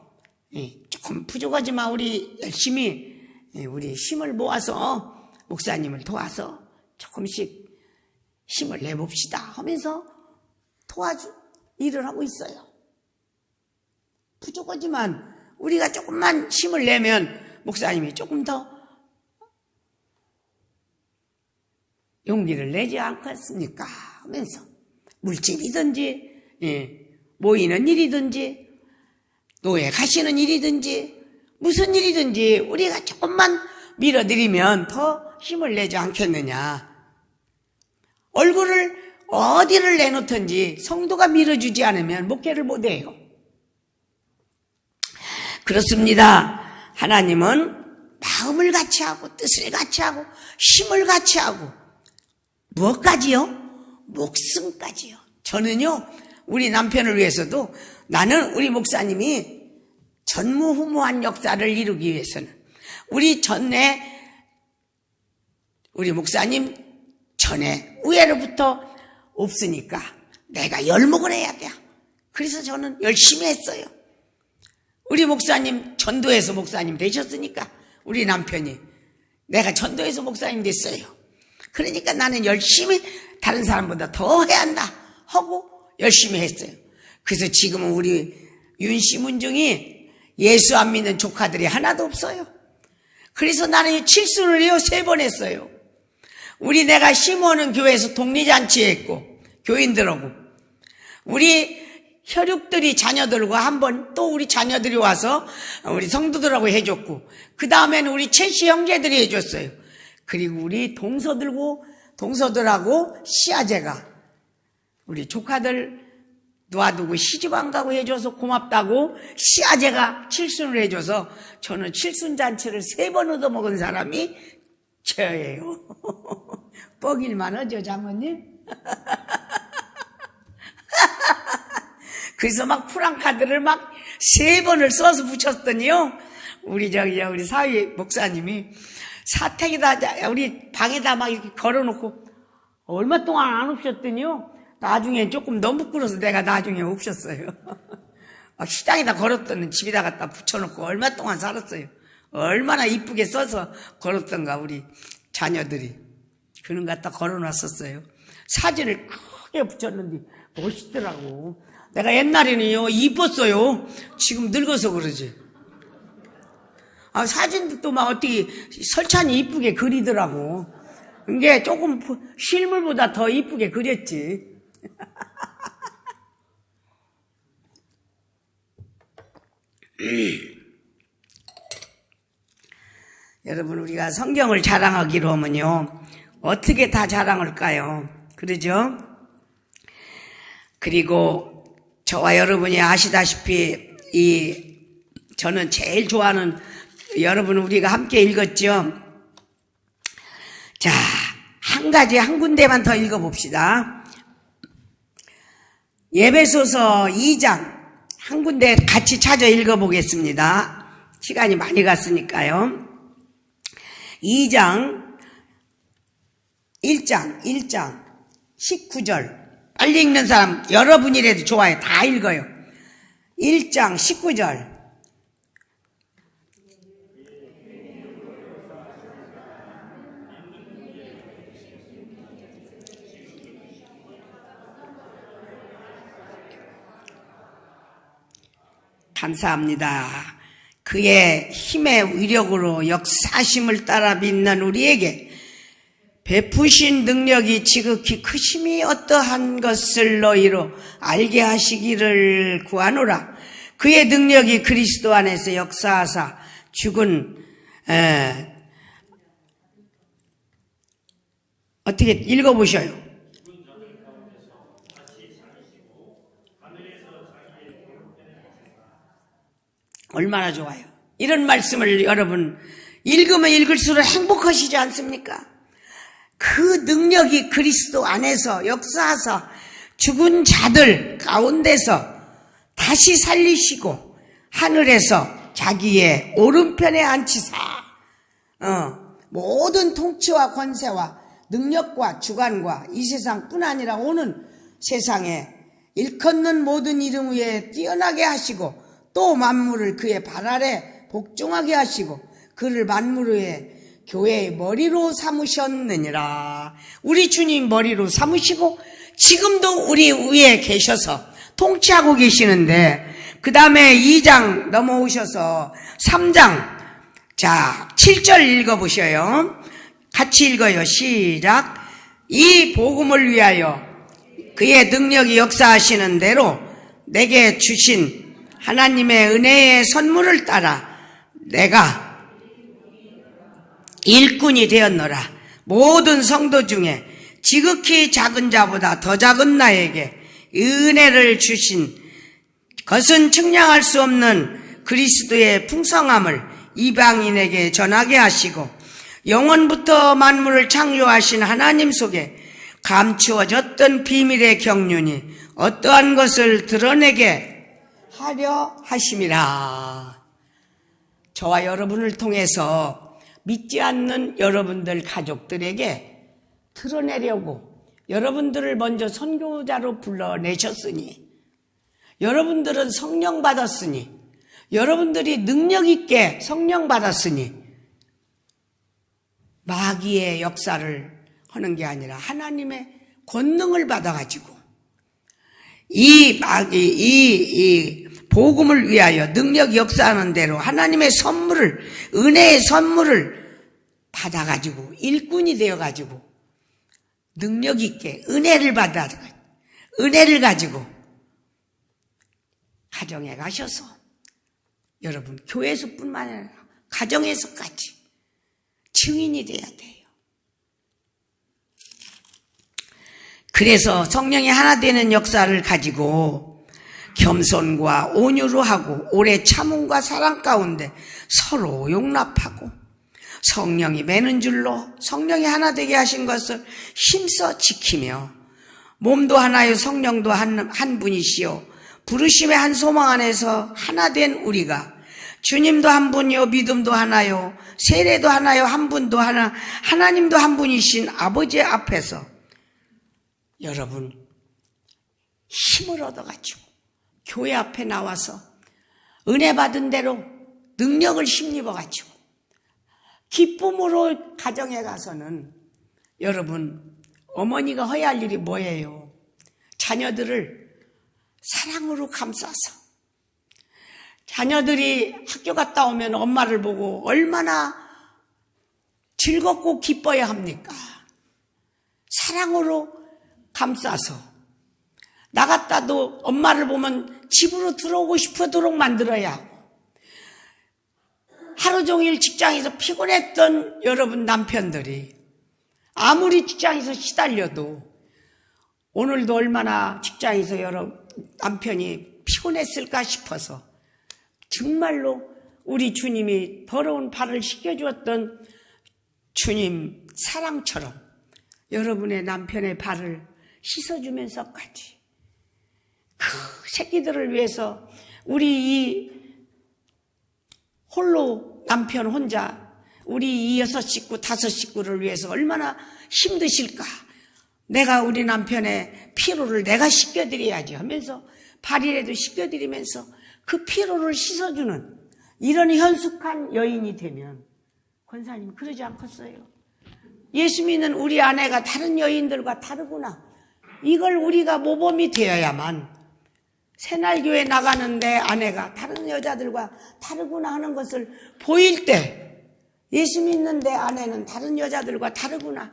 조금 부족하지만 우리 열심히 우리 힘을 모아서 목사님을 도와서 조금씩 힘을 내봅시다 하면서 일을 하고 있어요. 부족하지만 우리가 조금만 힘을 내면 목사님이 조금 더 용기를 내지 않겠습니까? 하면서 물질이든지 모이는 일이든지 노예 가시는 일이든지 무슨 일이든지 우리가 조금만 밀어드리면 더 힘을 내지 않겠느냐. 얼굴을 어디를 내놓든지 성도가 밀어주지 않으면 목회를 못해요. 그렇습니다. 하나님은 마음을 같이 하고 뜻을 같이 하고 힘을 같이 하고 무엇까지요? 목숨까지요. 저는요, 우리 남편을 위해서도 나는 우리 목사님이 전무후무한 역사를 이루기 위해서는 우리 목사님 전에 우애로부터 없으니까 내가 열목을 해야 돼. 그래서 저는 열심히 했어요. 우리 목사님 전도에서 목사님 되셨으니까 우리 남편이 내가 전도에서 목사님 됐어요. 그러니까 나는 열심히 다른 사람보다 더 해야 한다 하고 열심히 했어요. 그래서 지금은 우리 윤씨 문중이 예수 안 믿는 조카들이 하나도 없어요. 그래서 나는 칠순을 해요. 3번 했어요. 내가 심어오는 교회에서 독리잔치 했고 교인들하고 우리 혈육들이 자녀들과 한번 또 우리 자녀들이 와서 우리 성도들하고 해줬고 그 다음에는 우리 최씨 형제들이 해줬어요. 그리고 우리 동서들하고 시아제가 우리 조카들 놔두고 시집 안 가고 해줘서 고맙다고 시아제가 칠순을 해줘서 저는 칠순잔치를 3번 얻어먹은 사람이 저예요. 뻑일만 하죠, 장모님? 그래서 막 프랑카드를 막 3번을 써서 붙였더니요. 우리 사위 목사님이 사택에다, 우리 방에다 막 이렇게 걸어놓고 얼마 동안 안 없었더니요. 나중에 조금 너무 부끄러워서 내가 나중에 없었어요. 시장에다 걸었더니 집에다 갖다 붙여놓고 얼마 동안 살았어요. 얼마나 이쁘게 써서 걸었던가, 우리 자녀들이. 그런 거 갖다 걸어놨었어요. 사진을 크게 붙였는데 멋있더라고. 내가 옛날에는요, 이뻤어요. 지금 늙어서 그러지. 사진도 또 막 어떻게 설찬이 이쁘게 그리더라고. 이게 조금 실물보다 더 이쁘게 그렸지. 여러분, 우리가 성경을 자랑하기로 하면요, 어떻게 다 자랑할까요? 그러죠? 그리고 저와 여러분이 아시다시피 저는 제일 좋아하는, 여러분 우리가 함께 읽었죠? 자, 한 군데만 더 읽어봅시다. 예배소서 2장 한 군데 같이 찾아 읽어보겠습니다. 시간이 많이 갔으니까요. 2장 1장 19절 빨리 읽는 사람 여러분이라도 좋아요. 다 읽어요. 1장 19절 감사합니다. 그의 힘의 위력으로 역사심을 따라 믿는 우리에게 베푸신 능력이 지극히 크심이 어떠한 것을 너희로 알게 하시기를 구하노라. 그의 능력이 그리스도 안에서 역사하사 죽은 어떻게 읽어보셔요. 얼마나 좋아요. 이런 말씀을 여러분 읽으면 읽을수록 행복하시지 않습니까? 그 능력이 그리스도 안에서 역사하사 죽은 자들 가운데서 다시 살리시고 하늘에서 자기의 오른편에 앉히사 모든 통치와 권세와 능력과 주관과 이 세상뿐 아니라 오는 세상에 일컫는 모든 이름 위에 뛰어나게 하시고 또 만물을 그의 발 아래 복종하게 하시고 그를 만물 위에 교회의 머리로 삼으셨느니라. 우리 주님 머리로 삼으시고 지금도 우리 위에 계셔서 통치하고 계시는데, 그 다음에 2장 넘어오셔서 3장, 자 7절 읽어보셔요. 같이 읽어요. 시작. 이 복음을 위하여 그의 능력이 역사하시는 대로 내게 주신 하나님의 은혜의 선물을 따라 내가 일꾼이 되었노라. 모든 성도 중에 지극히 작은 자보다 더 작은 나에게 은혜를 주신 것은 측량할 수 없는 그리스도의 풍성함을 이방인에게 전하게 하시고 영원부터 만물을 창조하신 하나님 속에 감추어졌던 비밀의 경륜이 어떠한 것을 드러내게 하려 하심이라. 저와 여러분을 통해서 믿지 않는 여러분들 가족들에게 드러내려고 여러분들을 먼저 선교자로 불러내셨으니, 여러분들은 성령 받았으니, 여러분들이 능력 있게 성령 받았으니 마귀의 역사를 하는 게 아니라 하나님의 권능을 받아가지고 이 복음을 위하여 능력 역사하는 대로 하나님의 선물을, 은혜의 선물을 받아가지고 일꾼이 되어가지고 능력 있게 은혜를 받아, 은혜를 가지고 가정에 가셔서 여러분 교회에서뿐만 아니라 가정에서까지 증인이 돼야 돼요. 그래서 성령이 하나 되는 역사를 가지고 겸손과 온유로 하고 오래 참음과 사랑 가운데 서로 용납하고 성령이 매는 줄로 성령이 하나 되게 하신 것을 힘써 지키며 몸도 하나요 성령도 한 분이시요 부르심의 한 소망 안에서 하나 된 우리가 주님도 한 분이요 믿음도 하나요 세례도 하나요 한 분도 하나 하나님도 한 분이신 아버지 앞에서 여러분 힘을 얻어가지고 교회 앞에 나와서 은혜 받은 대로 능력을 힘입어가지고 기쁨으로 가정에 가서는 여러분 어머니가 해야 할 일이 뭐예요? 자녀들을 사랑으로 감싸서 자녀들이 학교 갔다 오면 엄마를 보고 얼마나 즐겁고 기뻐야 합니까? 사랑으로 감싸서 나갔다도 엄마를 보면 집으로 들어오고 싶어도록 만들어야 하고 하루 종일 직장에서 피곤했던 여러분 남편들이 아무리 직장에서 시달려도 오늘도 얼마나 직장에서 남편이 피곤했을까 싶어서 정말로 우리 주님이 더러운 발을 씻겨주었던 주님 사랑처럼 여러분의 남편의 발을 씻어주면서까지 그 새끼들을 위해서 우리 이 홀로 남편 혼자 우리 이 6식구 5식구를 위해서 얼마나 힘드실까. 내가 우리 남편의 피로를 내가 씻겨드려야지 하면서 발이라도 씻겨드리면서 그 피로를 씻어주는 이런 현숙한 여인이 되면 권사님 그러지 않겠어요? 예수 믿는 우리 아내가 다른 여인들과 다르구나. 이걸 우리가 모범이 되어야만 새날교회 나가는데 아내가 다른 여자들과 다르구나 하는 것을 보일 때 예수 믿는데 아내는 다른 여자들과 다르구나.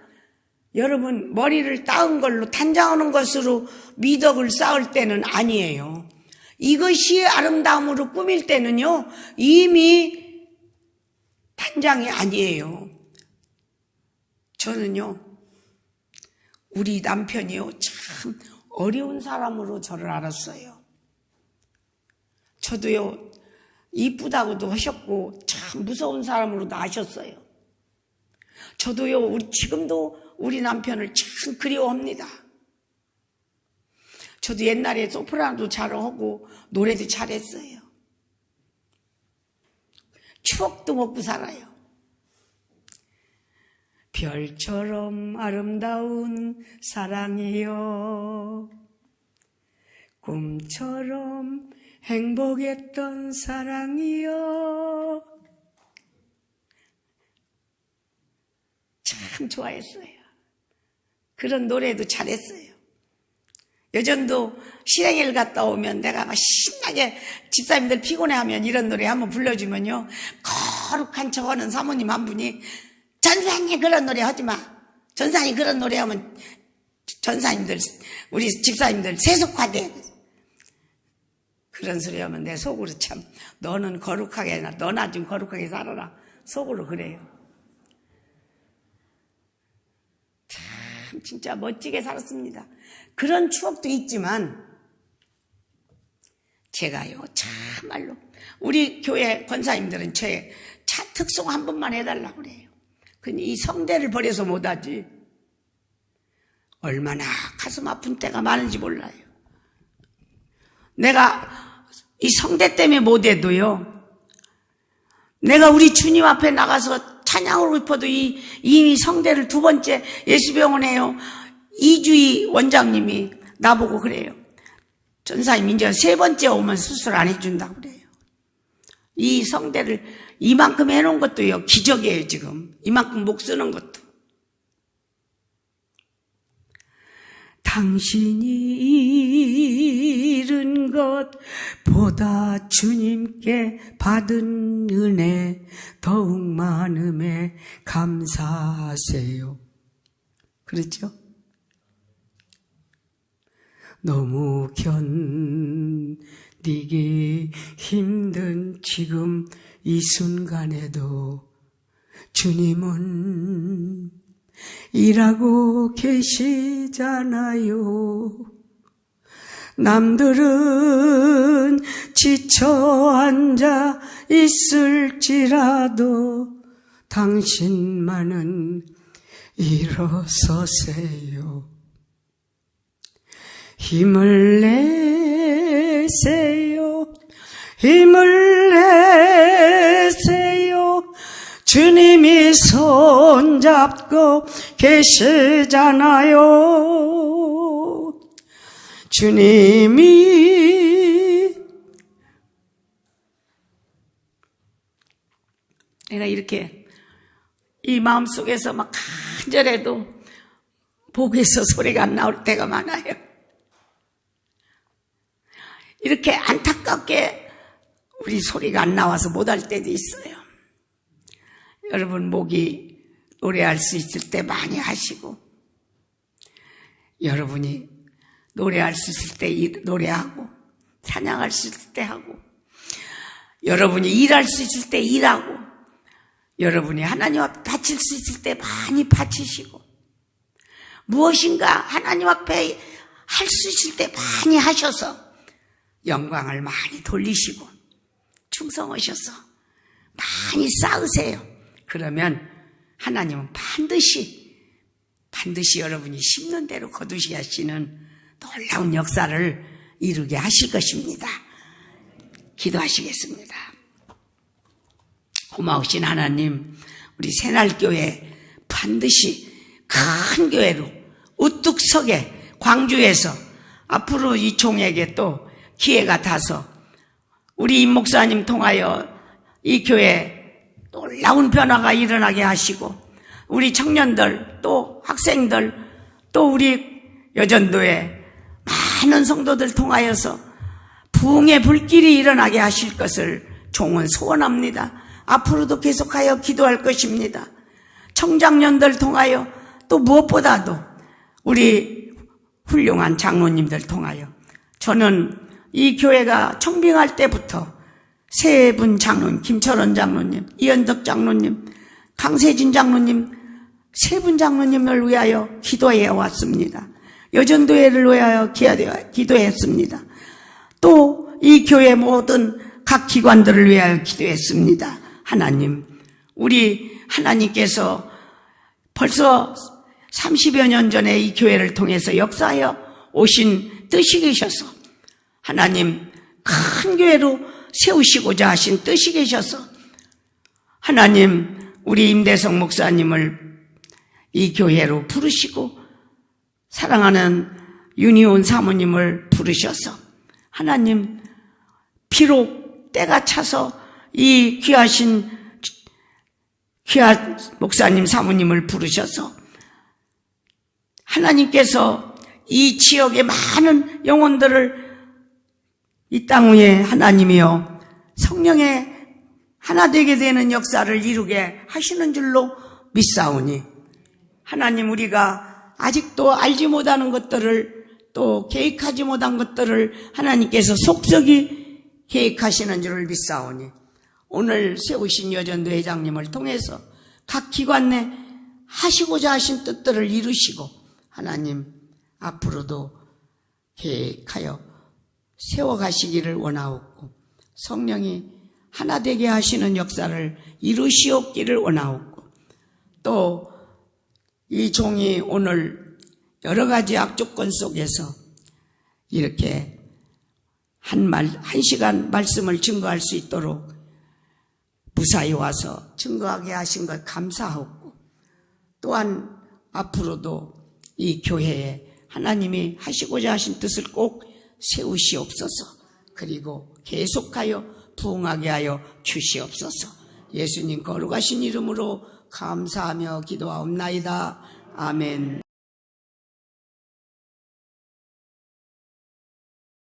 여러분 머리를 따은 걸로 단장하는 것으로 미덕을 쌓을 때는 아니에요. 이것이 아름다움으로 꾸밀 때는요 이미 단장이 아니에요. 저는요 우리 남편이요 참 어려운 사람으로 저를 알았어요. 저도요 이쁘다고도 하셨고 참 무서운 사람으로도 아셨어요. 저도요 지금도 우리 남편을 참 그리워합니다. 저도 옛날에 소프라노도 잘하고 노래도 잘했어요. 추억도 먹고 살아요. 별처럼 아름다운 사랑이여 꿈처럼 행복했던 사랑이여 참 좋아했어요. 그런 노래도 잘했어요. 여전도 실행일 갔다 오면 내가 막 신나게 집사님들 피곤해하면 이런 노래 한번 불러주면요 거룩한 척하는 사모님 한 분이 전사님 그런 노래 하지 마. 전사님 그런 노래하면 전사님들, 우리 집사님들 세속화돼. 그런 소리 하면 내 속으로 참, 너는 거룩하게, 너나 좀 거룩하게 살아라. 속으로 그래요. 참 진짜 멋지게 살았습니다. 그런 추억도 있지만 제가요 참말로 우리 교회 권사님들은 저의 특송 한 번만 해달라고 그래요. 근데 이 성대를 버려서 못하지. 얼마나 가슴 아픈 때가 많은지 몰라요. 내가 이 성대 때문에 못해도요, 내가 우리 주님 앞에 나가서 찬양을 입어도 이 성대를 두 번째 예수병원에요, 이주희 원장님이 나보고 그래요. 전사님 이제 세 번째 오면 수술 안 해준다고 그래요. 이 성대를 이만큼 해놓은 것도요 기적이에요. 지금 이만큼 목 쓰는 것도. 당신이 잃은 것보다 주님께 받은 은혜 더욱 많음에 감사하세요. 그렇죠? 너무 견디기 힘든 지금 이 순간에도 주님은 일하고 계시잖아요. 남들은 지쳐 앉아 있을지라도 당신만은 일어서세요. 힘을 내세요. 힘을 내세요. 주님이 손잡고 계시잖아요. 주님이. 내가 이렇게 이 마음속에서 막 간절해도 목에서 소리가 안 나올 때가 많아요. 이렇게 안타깝게 우리 소리가 안 나와서 못할 때도 있어요. 여러분 목이 노래할 수 있을 때 많이 하시고, 여러분이 노래할 수 있을 때 노래하고, 찬양할 수 있을 때 하고, 여러분이 일할 수 있을 때 일하고, 여러분이 하나님 앞에 바칠 수 있을 때 많이 바치시고, 무엇인가 하나님 앞에 할 수 있을 때 많이 하셔서 영광을 많이 돌리시고 충성하셔서 많이 쌓으세요. 그러면 하나님은 반드시 여러분이 심는 대로 거두시게 하시는 놀라운 역사를 이루게 하실 것입니다. 기도하시겠습니다. 고마우신 하나님, 우리 새날교회 반드시 큰 교회로 우뚝 서게 광주에서 앞으로 이 총회에 또 기회가 닿아서 우리 임 목사님 통하여 이 교회 놀라운 변화가 일어나게 하시고, 우리 청년들 또 학생들 또 우리 여전도의 많은 성도들 통하여서 부흥의 불길이 일어나게 하실 것을 종은 소원합니다. 앞으로도 계속하여 기도할 것입니다. 청장년들 통하여 또 무엇보다도 우리 훌륭한 장로님들 통하여, 저는 이 교회가 청빙할 때부터 세 분 장로님, 김철원 장로님, 이현덕 장로님, 강세진 장로님, 세 분 장로님을 위하여 기도해 왔습니다. 여전도회를 위하여 기도했습니다. 또 이 교회 모든 각 기관들을 위하여 기도했습니다. 하나님, 우리 하나님께서 벌써 30여 년 전에 이 교회를 통해서 역사하여 오신 뜻이 계셔서, 하나님 큰 교회로 세우시고자 하신 뜻이 계셔서, 하나님 우리 임대성 목사님을 이 교회로 부르시고 사랑하는 윤희온 사모님을 부르셔서, 하나님 비록 때가 차서 이 귀한 목사님 사모님을 부르셔서 하나님께서 이 지역의 많은 영혼들을 이 땅 위에 하나님이여 성령의 하나 되게 되는 역사를 이루게 하시는 줄로 믿사오니, 하나님, 우리가 아직도 알지 못하는 것들을, 또 계획하지 못한 것들을 하나님께서 속속이 계획하시는 줄을 믿사오니 오늘 세우신 여전도 회장님을 통해서 각 기관 내 하시고자 하신 뜻들을 이루시고 하나님 앞으로도 계획하여 세워가시기를 원하옵고 성령이 하나 되게 하시는 역사를 이루시옵기를 원하옵고 또 이 종이 오늘 여러 가지 악조건 속에서 이렇게 한 시간 말씀을 증거할 수 있도록 무사히 와서 증거하게 하신 것 감사하고 또한 앞으로도 이 교회에 하나님이 하시고자 하신 뜻을 꼭 세우시옵소서. 그리고 계속하여 부응하게 하여 주시옵소서. 예수님 거룩하신 이름으로 감사하며 기도하옵나이다. 아멘.